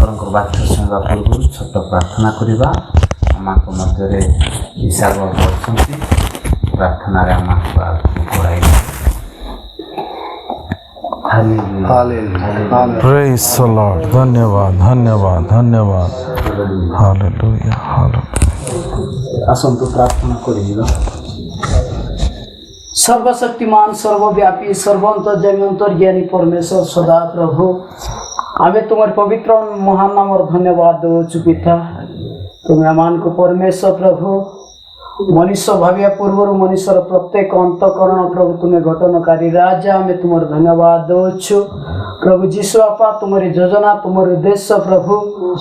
ଈଶ୍ୱରଙ୍କ ବାକ୍ୟ ଶୁଣିବା ପୂର୍ବରୁ ଛୋଟ ପ୍ରାର୍ଥନା କରିବା। ଆମଙ୍କ ମଧ୍ୟରେ ହିସାବ କରୁଛନ୍ତି, ପ୍ରାର୍ଥନାରେ ଆମକୁ ଆଗକୁ ବଢ଼ାଇବା। Praise the Lord. धन्यवाद धन्यवाद धन्यवाद। Hallelujah hallelujah. आसନ୍ତୁ ପ୍ରାର୍ଥନା କରିଯିବା। सर्वशक्तिमान सर्वव्यापी सर्वंतर्यामी अंतर्ज्ञानी परमेश्वर सदा प्रभु आमे तुम्हारे पवित्र महान नाम और धन्यवाद दौचु पिता। तुम्हें मान को परमेश्वर प्रभु मनुष्य भाविया पूर्व मनुष्यर प्रत्येक अंतकरण प्रभु तुम्हें घटनकारी राजा आमे तुम्हारे धन्यवाद दौचु प्रभु जीशु आपा तुम्हारी योजना तुम्हारे उद्देश्य प्रभु।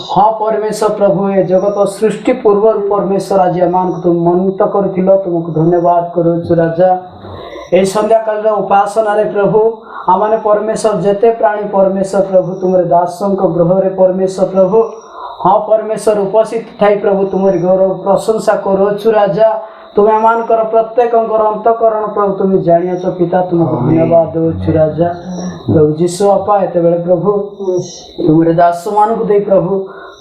हाँ परमेश्वर प्रभु ये जगत सृष्टि पूर्व परमेश्वर आज मान को तुम मनित कर तुमको धन्यवाद करुचु राजा। ए संध्या काल उपासना रे प्रभु आमाने परमेश्वर जेते प्राणी परमेश्वर प्रभु तुम्हारे दासों को ग्रह रे परमेश्वर प्रभु। हाँ परमेश्वर उपस्थित थाई प्रभु तुम्हारी गौरव प्रशंसा करुचु राजा। तुम्हें मान कर प्रत्येक अंतकरण प्रभु तुम्हें जानियाच पिता तुमको धन्यवाद दौचु राजा। प्रभु जीशु आपा एत बेले प्रभु तुम्हारे दास मान को दे प्रभु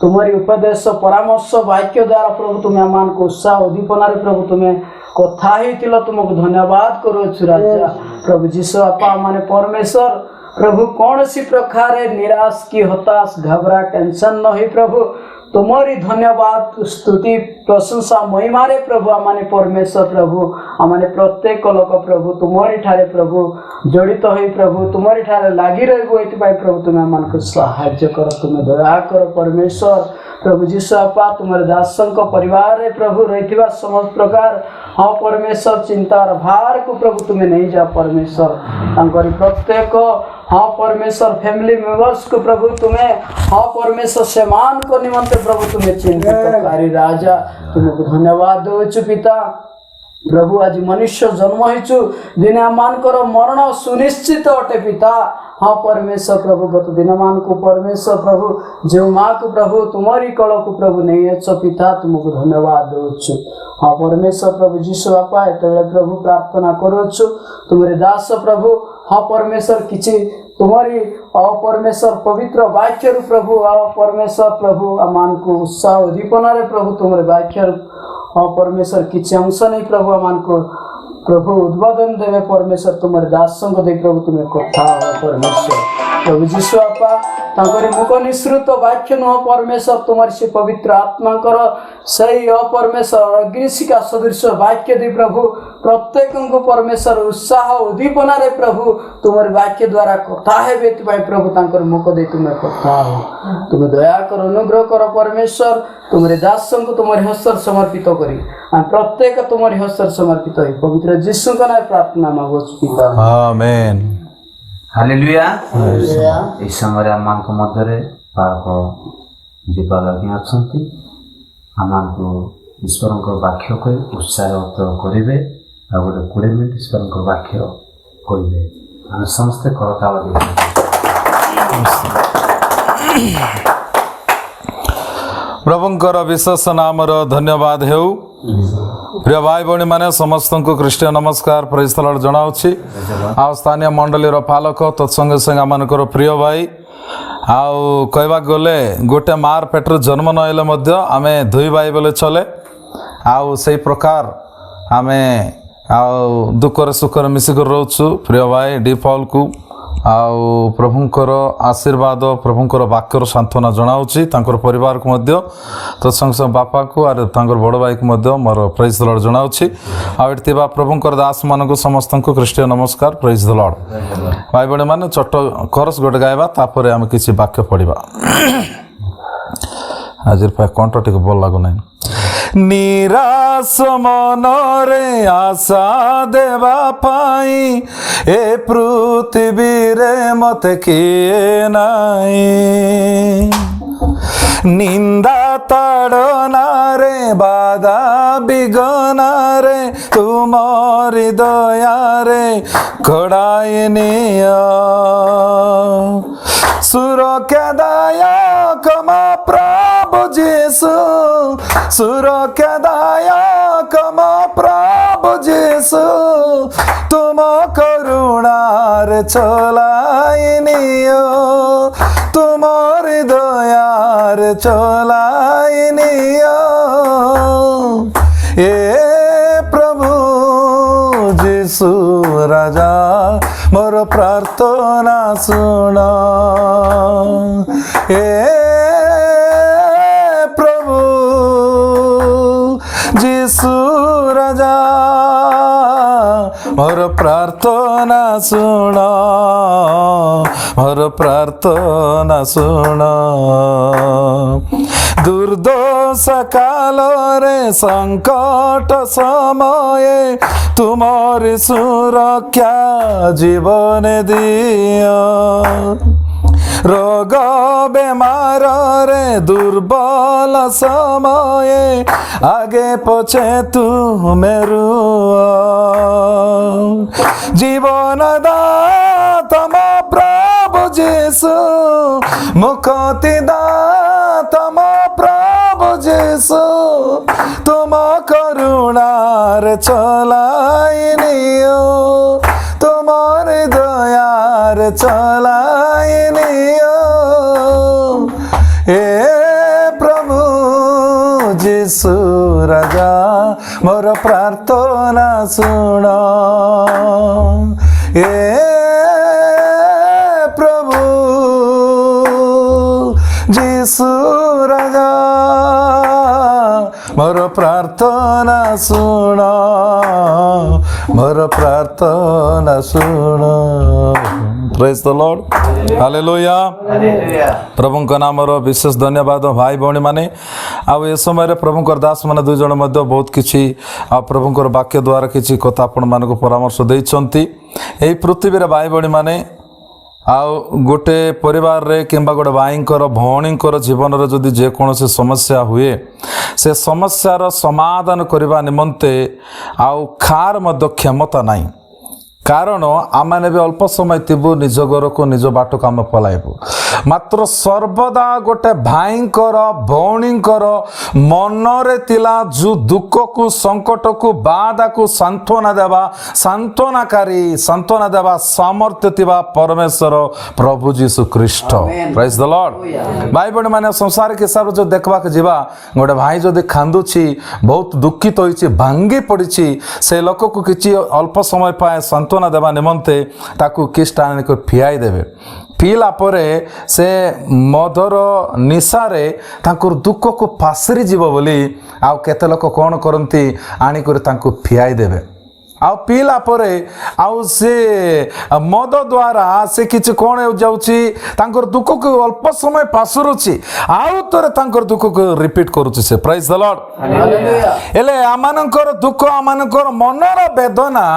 तुम्हारी उपदेश परामर्श वाक्य द्वारा प्रभु तुम्हें मान को उत्साह उद्दीपना प्रभु तुम्हें कथा ही तुमको धन्यवाद करुचु राजा। प्रभु जीशु आपा माने परमेश्वर प्रभु कौन सी प्रकार निराश की हताश घबरा टेंशन न ही प्रभु तुम्हारी धन्यवाद स्तुति प्रशंसा महिमा रे प्रभु आमाने परमेश्वर प्रभु आमाने प्रत्येक लोक प्रभु तुम्हारी ठारे प्रभु जड़ित हो प्रभु तुम्हारी ठारे लागी रहबो एतिपाई प्रभु तुम्हें आमान को सहायता कर तुम्हें दया कर परमेश्वर। प्रभु जीशु आपा तुम्हारे दासों को परिवार रे प्रभु रही समस्त प्रकार हाँ परमेश्वर चिंतार भार को प्रभु तुम्हें नहीं जा परमेश्वर तांकरी प्रत्येक हाँ परमेश्वर फैमिली मेंबर्स को प्रभु तुम्हें हाँ परमेश्वर सम्मान को निमंत्रण प्रभु तुम्हें चिंतितकारी राजा तुमको धन्यवाद दौचु पिता। प्रभु आज मनुष्य जन्म होइछु दिने मानकर मरण सुनिश्चित अटे पिता। हाँ परमेश्वर प्रभु गत दिन मान को परमेश्वर प्रभु जो माँ को प्रभु तुम्हारी कल को प्रभु नहीं अच्छो पिता तुमको धन्यवाद दौचु। हाँ परमेश्वर प्रभु जीशु बापा एत प्रभु प्रार्थना करुचु तुम्हारे दास प्रभु हाँ परमेश्वर किछि तुम्हारी परमेश्वर पवित्र वाक्य प्रभु परमेश्वर प्रभु मान को उत्साह उद्दीपना प्रभु तुम्हारे वाक्य परमेश्वर किछि अंश नहीं प्रभु मान को प्रभु उद्बोधन देवे परमेश्वर तुम्हारे दासों को दे प्रभु तुम्हें कथा हो परमेश्वर। प्रभु जीशु आपा तांकरी मुख निश्रुत वाक्य नुह परमेश्वर तुम्हारी से पवित्र आत्मा कर सही परमेश्वर अग्निशिका सदृश वाक्य दे प्रभु प्रत्येक को परमेश्वर उत्साह उद्दीपना रे प्रभु तुम्हारे वाक्य द्वारा कथा है बेतपाई प्रभु तांकर मुख दे तुम्हें कथा हो तुम्हें दया कर अनुग्रह कर परमेश्वर तुम्हारे दासों को तुम्हारे हस्तर समर्पित करी प्रत्येक तुम्हारे हस्तर समर्पित है पवित्र जीशु का नाम प्रार्थना मांगो पिता आमेन। हालेलुया। इस समय आमानक मध्यरे बालक जीवा लगी अछंती आमानको ईश्वरଙ୍କ वाक्य को उत्साहित करिवे आ गोटे 20 मिनिट ईश्वरଙ୍କ वाक्य कहिवे हम समस्त करताल प्रभुंकर विशेष नामर धन्यवाद हेउ। प्रिय भाई भौणी मैंने समस्त को ख्रीष्टीय नमस्कार प्रेज द लॉर्ड जनाउछि। आ स्थानीय मंडली पालक तत्संगे संगे आमनकर प्रिय भाई आउ कहवा गले गोटे मार पेटर जन्म नहले मध्य आमे दुई भाई बोले चले आउ सही प्रकार आमे आउ दुखर सुखर मिसिक रोचु प्रिय भाई डीपॉल को आउ प्रभुंकर आशीर्वाद प्रभुंकर वाक्यर सांत्वना जनाउछि तांकर परिवार को मध्य तत्संग संग बापा को आर तांकर बड़ भाई को मध्य मोर प्रेज द लॉर्ड जनाउछि। आ एतिबा प्रभुंकर दास मानको समस्त को ख्रीष्टीय नमस्कार प्रेज द लॉर्ड। भाई बड़े माने चट करस गोटे गायबा तापर आम किछि वाक्य पढ़िबा। हाजिर पाए कंठ टिक बोल लागो नै निराश मनरे आशा देवा पाई ए पृथ्वी रे मते किए नाई निंदा ताड़नारे बाधा बिगनारे तुमारी दयारे कड़ाई निया सुरक्षादायक मा प्रभु जीसु सुरक्षादायक मा प्रभु जीसु तुम करुणार चलाई नियो तुमारी दया रे चलाई नियो ए प्रभु यीशु राजा मोर प्रार्थना सुन ए प्रभु यीशु राजा मोर प्रार्थना सुन मोर प्रार्थना सुन दुर्दशा काल रे संकट समय तुमरी सुरक्षा जीवन दियो रोग बेमार रे दुर्बल समय आगे पछे तुमे रुआ जीवन दाता मो प्रभु यीशु मुक्ति दाता मो प्रभु यीशु तुम करुणार चलाई नियो तुमर दयार चलाई नियो ए प्रभु यीशु राजा मोर प्रार्थना सुन ए प्रभु यीशु राजा मोर प्रार्थना सुन मोर प्रार्थना सुन प्रेज द लॉर्ड हालेलुया प्रभुଙ୍କ नामର विशेष धन्यवाद भाई भौणी माने आ ए समय प्रभुଙ୍କର दास माने दुई जण मध्ये बहुत किछि आ प्रभुଙ୍କର वाक्य द्वारा किछि कथा आपण मानको परामर्श दैछंती एई पृथ्वी रे भाई भौणी माने आउ गोटे परिवार रे किंबा गोटे भाईंकर भौणींकर जीवन रे जदि जे कोनोसी समस्या हुए से समस्यार समाधान करने निमंते आउ खार मध्य क्षमता नहीं कारण आमे भी अल्प समय थिबु निज घर को निज बाट को आम पलाइबु मात्र सर्वदा गोटे भाईंकर भौणींकर मनरे तिला जो दुख को संकट को बाधा को सांत्वना देवा सामर्थ्य थिबा परमेश्वर प्रभु यीशु ख्रीष्ट प्रेज द लॉर्ड भाई बहन माने संसार के हिसाब जो देखबा के जीवा गोटे भाई जदि खांदुची बहुत दुखित होइची भांगी पड़िची से लोक को किछि अल्प समय पाए सांत्वना देवा निमंते ताकू किस टाइम को फियाई देबे पीला परे से मधुर निशारे तांकुर दुख को पासरी जीव बोली आउ केते लोक कोन करंती आनी करे तांकु फियाई देबे आउ पीला परे आउ से मद द्वारा से किछ कोन हो जाउची तांकर दुख को अल्प समय पासुरुची आउ तोरे तांकर दुख को रिपीट करूची से प्रेज द लॉर्ड हालेलुया एले आमानकर दुख आमानकर मनर वेदना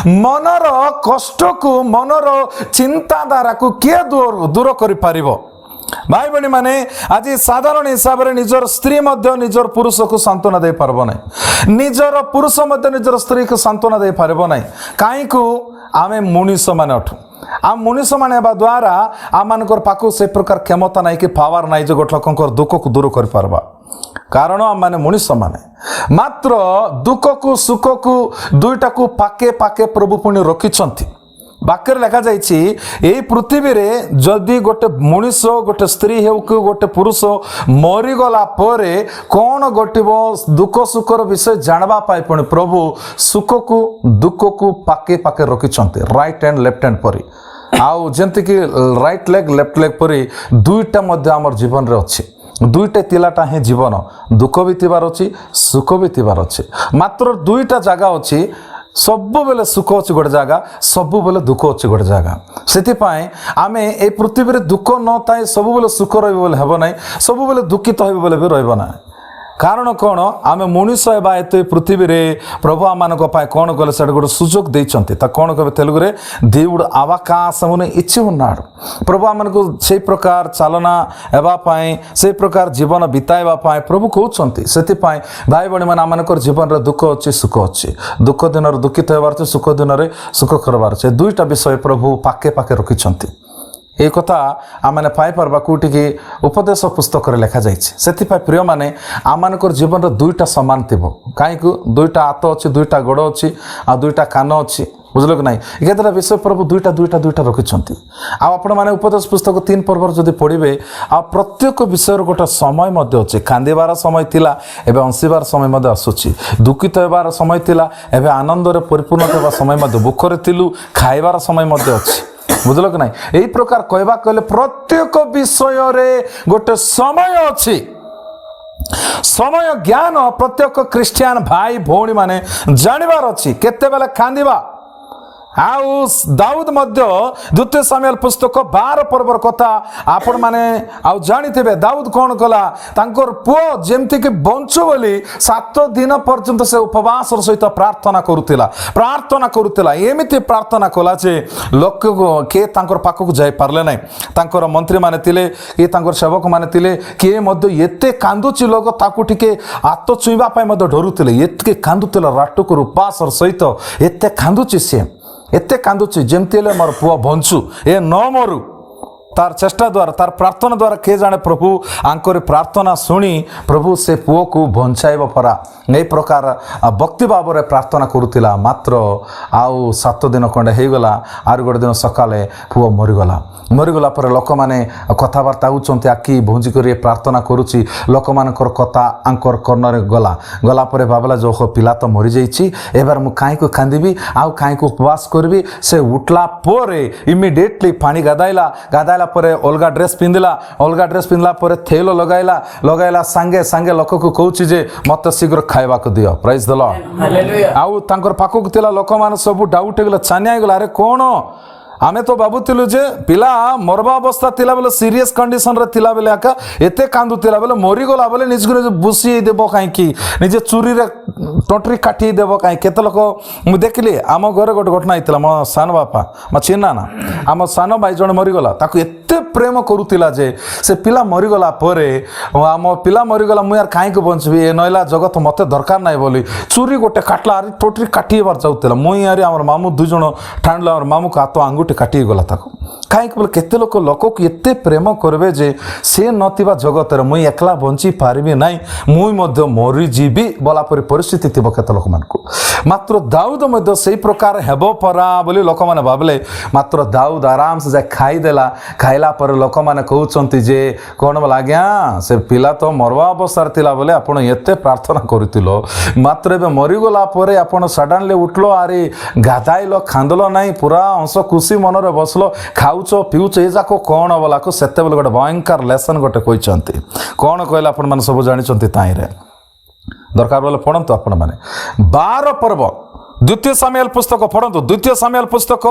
मनर कष्ट को मनर चिंता धारा को के दूर करि पारिबो भाई बहनी माने आज साधारण हिसाब रे निजर स्त्री मध्य निजर पुरुष को सांत्वना दे पारबो नै निजर पुरुष मध्य निजर स्त्री को सांत्वना दे पारबो नै काई को आमे मुनिष माने अठु आ मुनिष माने बा द्वारा आमानकर पाकु से प्रकार क्षमता नै कि पावर नै जे गोट लोकंकर दुख को दूर कर पारबा कारण माने मुनिष माने मात्र दुख को सुख को दुईटा को पाके पाके प्रभु पुणी रखिछंती वाक्य लिखा जाइछि एई पृथ्वी रे जदि गोटे मनुष्य गोटे स्त्री हेउ कि गोटे पुरुष मरी गला परे कोन गोटिबो दुख सुखर विषय जानबा पाई पुणी प्रभु सुख को दुख को पाके पाके रखिछंती राइट हैंड लेफ्ट हैंड परी आउ जेंति कि राइट लेग लेफ्ट लेग परी दुईटा मध्य हमर जीवन रे अछि दुईटा तिलाटा हे जीवन दुख भी थिबार अछि सुख भी थिबार अछि मात्र दुईटा जागा अछि सबु बेले सुख अच्छी गोटे जगह सबु बेले दुख अच्छी गोटे जगह से आमे ए पृथ्वी रे दुख न थाए सबु बेले सुख रहिबो बोले हेबो नै सबु बेले दुखित होइबो बोले भी रहइबो ना कारण कौन आमे मनुष्य हेबा एते पृथ्वी रे प्रभु आमानक पाए कौन कले सेड गोटे सुजोग दैछंती ता कौन कहबे तेलुगु रे దేవుడు అవకాశమును ఇచ్చి ఉన్నాడు प्रभु आमानक से प्रकार चालना हेबा पाए से प्रकार जीवन बिताइबा पाए प्रभु कहउछंती सेति पाए भाई बणी मान आमानकर जीवन रे दुख अछि सुख अछि दुख दिन रे दुखित हेबार छै सुख दिन रे सुख करबार छै दुईटा विषय प्रभु पाके पाके रखिछंती এই কথা ଆମେ ପାଇପାରବା କୋଉଠିକି ଉପଦେଶ ପୁସ୍ତକରେ ଲେଖାଯାଇଛି। ସେଥିପାଇଁ ପ୍ରିୟମାନେ ଆମମାନଙ୍କର ଜୀବନର ଦୁଇଟା ସମାନ ଥିବ। କାହିଁକି ଦୁଇଟା ହାତ ଅଛି, ଦୁଇଟା ଗୋଡ଼ ଅଛି, ଆଉ ଦୁଇଟା କାନ ଅଛି, ବୁଝିଲ କି ନାହିଁ? କେତେଟା ବିଷୟ ପ୍ରଭୁ ଦୁଇଟା ରଖିଛନ୍ତି। ଆଉ ଆପଣମାନେ ଉପଦେଶ ପୁସ୍ତକ 3 ପର୍ବର ଯଦି ପଢ଼ିବେ, ଆଉ ପ୍ରତ୍ୟେକ ବିଷୟର ଗୋଟେ ସମୟ ମଧ୍ୟ ଅଛି। କାନ୍ଦିବାର ସମୟ ଥିଲା, ଏବେ ହସିବାର ସମୟ ମଧ୍ୟ ଆସୁଛି। ଦୁଃଖିତ ହେବାର ସମୟ ଥିଲା, ଏବେ ଆନନ୍ଦରେ ପରିପୂର୍ଣ୍ଣ ହେବା ସମୟ ମଧ୍ୟ, ଦୁଃଖରେ ଥିଲୁ, ଖାଇବାର ସମୟ ମଧ୍ୟ ଅଛି, ବୁଝିଲ କି ନାହିଁ? ଏହି ପ୍ରକାର କହିବାକୁ ଗଲେ ପ୍ରତ୍ୟେକ ବିଷୟରେ ଗୋଟେ ସମୟ ଅଛି। ସମୟ ଜ୍ଞାନ ପ୍ରତ୍ୟେକ ଖ୍ରୀଷ୍ଟିଆନ ଭାଇ ଭଉଣୀ ମାନେ ଜାଣିବାର ଅଛି। କେତେବେଳେ କାନ୍ଦିବା। ଆଉ ଦାଉଦ ମଧ୍ୟ 2 ସାମୁଏଲ ପୁସ୍ତକ 12 ପର୍ବର କଥା ଆପଣ ମାନେ ଆଉ ଜାଣିଥିବେ। ଦାଉଦ କ'ଣ କଲା? ତାଙ୍କର ପୁଅ ଯେମିତିକି ବଞ୍ଚୁ ବୋଲି 7 ଦିନ ପର୍ଯ୍ୟନ୍ତ ସେ ଉପବାସର ସହିତ ପ୍ରାର୍ଥନା କରୁଥିଲା। ଏମିତି ପ୍ରାର୍ଥନା କଲା ଯେ ଲୋକକୁ କିଏ ତାଙ୍କର ପାଖକୁ ଯାଇପାରିଲେ ନାହିଁ। ତାଙ୍କର ମନ୍ତ୍ରୀମାନେ ଥିଲେ, କିଏ ତାଙ୍କର ସେବକମାନେ ଥିଲେ, କିଏ ମଧ୍ୟ ଏତେ କାନ୍ଦୁଛି ଲୋକ ତାକୁ ଟିକେ ହାତ ଛୁଇଁବା ପାଇଁ ମଧ୍ୟ ଡରୁଥିଲେ। ଏତେ କାନ୍ଦୁଥିଲା ରାଟୁକରୁ ଉପାସର ସହିତ, ଏତେ କାନ୍ଦୁଛି ସିଏ, ଏତେ କାନ୍ଦୁଛି ଯେମିତି ହେଲେ ମୋର ପୁଅ ବଞ୍ଚୁ, ଏ ନ ମରୁ। ତାର ଚେଷ୍ଟା ଦ୍ୱାରା, ତାର ପ୍ରାର୍ଥନା ଦ୍ୱାରା କିଏ ଜାଣେ ପ୍ରଭୁ ଆଙ୍କର ପ୍ରାର୍ଥନା ଶୁଣି ପ୍ରଭୁ ସେ ପୁଅକୁ ବଞ୍ଚାଇବ ପରା। ଏହି ପ୍ରକାର ଭକ୍ତି ଭାବରେ ପ୍ରାର୍ଥନା କରୁଥିଲା। ମାତ୍ର ଆଉ 7 ଦିନ ଖଣ୍ଡେ ହେଇଗଲା, ଆହୁରି ଗୋଟେ ଦିନ ସକାଳେ ପୁଅ ମରିଗଲା ପରେ ଲୋକମାନେ କଥାବାର୍ତ୍ତା ହେଉଛନ୍ତି। ଆଖି ଭୁଞ୍ଜି କରି ପ୍ରାର୍ଥନା କରୁଛି। ଲୋକମାନଙ୍କର କଥା ଆଙ୍କର କର୍ଣ୍ଣରେ ଗଲା ପରେ ଭାବିଲା ଯେ ଓହୋ ପିଲା ତ ମରିଯାଇଛି, ଏবার ମୁଁ କାହିଁକି କାନ୍ଦିବି, ଆଉ କାହିଁକି ଉପବାସ କରିବି। ସେ ଉଠିଲା ପରେ ଇମିଡ଼ିଏଟଲି ପାଣି ଗାଧାଇଲା ପରେ ଅଲଗା ଡ୍ରେସ୍ ପିନ୍ଧିଲା ପରେ ତେଲ ଲଗାଇଲା ସାଙ୍ଗେ ଲୋକକୁ କହୁଛି ଯେ ମୋତେ ଶୀଘ୍ର ଖାଇବାକୁ ଦିଅ। Prize the Lord. ଆଉ ତାଙ୍କର ପାଖକୁ ଥିଲା ଲୋକମାନେ ସବୁ ଡାଉଟ୍ ହେଇଗଲା, ଛାନିଆ ହେଇଗଲା। ଆରେ କ'ଣ ଆମେ ତ ଭାବୁଥିଲୁ ଯେ ପିଲା ମରବା ଅବସ୍ଥା ଥିଲା ବେଲେ, ସିରିୟସ୍ କଣ୍ଡିସନରେ ଥିଲା ବେଲେ, ଆକା ଏତେ କାନ୍ଦୁଥିଲା ବେଲେ, ମରିଗଲା ବେଲେ ନିଜକୁ ନିଜେ ବୁସି ଦେବ କାହିଁକି, ନିଜେ ଚୁରିରେ ଟଣ୍ଟରି କାଟି ଦେବ କାହିଁକି। କେତେ ଲୋକ ମୁଁ ଦେଖିଲି, ଆମ ଘରେ ଗୋଟେ ଘଟଣା ହେଇଥିଲା। ମୋ ସାନ ବାପା, ମୋ ଚିହ୍ନା ନା, ଆମ ସାନ ଭାଇ ଜଣେ ମରିଗଲା। ତାକୁ ଏତେ ପ୍ରେମ କରୁଥିଲା ଯେ ସେ ପିଲା ମରିଗଲା ପରେ, ଆମ ପିଲା ମରିଗଲା, ମୁଁ ୟାର କାହିଁକି ବଞ୍ଚିବି, ଏ ନଇଲା ଜଗତ ମୋତେ ଦରକାର ନାହିଁ ବୋଲି ଚୁରି ଗୋଟେ କାଟିଲା। ଆରେ ଟୋଟରି କାଟି ହେବାର ଯାଉଥିଲା। ମୁଁ ୟାରି ଆମର ମାମୁଁ 2 ଜଣ ଠାଣିଲା, ଆମର ମାମୁଁକୁ ହାତ ଆଙ୍ଗୁଠି କାଟିଗଲା ତାକୁ। କାହିଁକି ବୋଲେ କେତେ ଲୋକକୁ ଏତେ ପ୍ରେମ କରିବେ ଯେ ସେ ନଥିବା ଜଗତରେ ମୁଁ ଏକଲା ବଞ୍ଚି ପାରିବି ନାହିଁ, ମୁଁ ମଧ୍ୟ ମରିଯିବି ବୋଲା ପରି ପରିସ୍ଥିତି ଥିବ କେତେ ଲୋକମାନଙ୍କୁ। ମାତ୍ର ଦାଉଦ ମଧ୍ୟ ସେଇ ପ୍ରକାର ହେବ ପରା ବୋଲି ଲୋକମାନେ ଭାବିଲେ। ମାତ୍ର ଦାଉଦ ଆରାମସେ ଯାଇ ଖାଇଲା ପରେ ଲୋକମାନେ କହୁଛନ୍ତି ଯେ କ'ଣ ବୋଲେ ଆଜ୍ଞା ସେ ପିଲା ତ ମରବା ଅବସ୍ଥାରେ ଥିଲା ବୋଲେ ଆପଣ ଏତେ ପ୍ରାର୍ଥନା କରିଥିଲ, ମାତ୍ର ଏବେ ମରିଗଲା ପରେ ଆପଣ ସଡନ୍ଲି ଉଠିଲ, ଆରେ ଗାଧାଇଲ, ଖାନ୍ଦିଲ ନାହିଁ, ପୁରା ହସ ଖୁସି ମନରେ ବସିଲ, ଖାଉଛ ପିଉଛ, ଏ ଯାକ କ'ଣ ବୋଲାକୁ ସେତେବେଳେ ଗୋଟେ ଭୟଙ୍କର ଲେସନ୍ ଗୋଟେ କହିଛନ୍ତି। କ'ଣ କହିଲେ ଆପଣମାନେ ସବୁ ଜାଣିଛନ୍ତି। ତାହିଁରେ ଦରକାର ବୋଲେ ପଢ଼ନ୍ତୁ ଆପଣମାନେ। 12 ପର୍ବ 2 ସାମୁଏଲ ପୁସ୍ତକ ପଢ଼ନ୍ତୁ। 2 ସାମୁଏଲ ପୁସ୍ତକ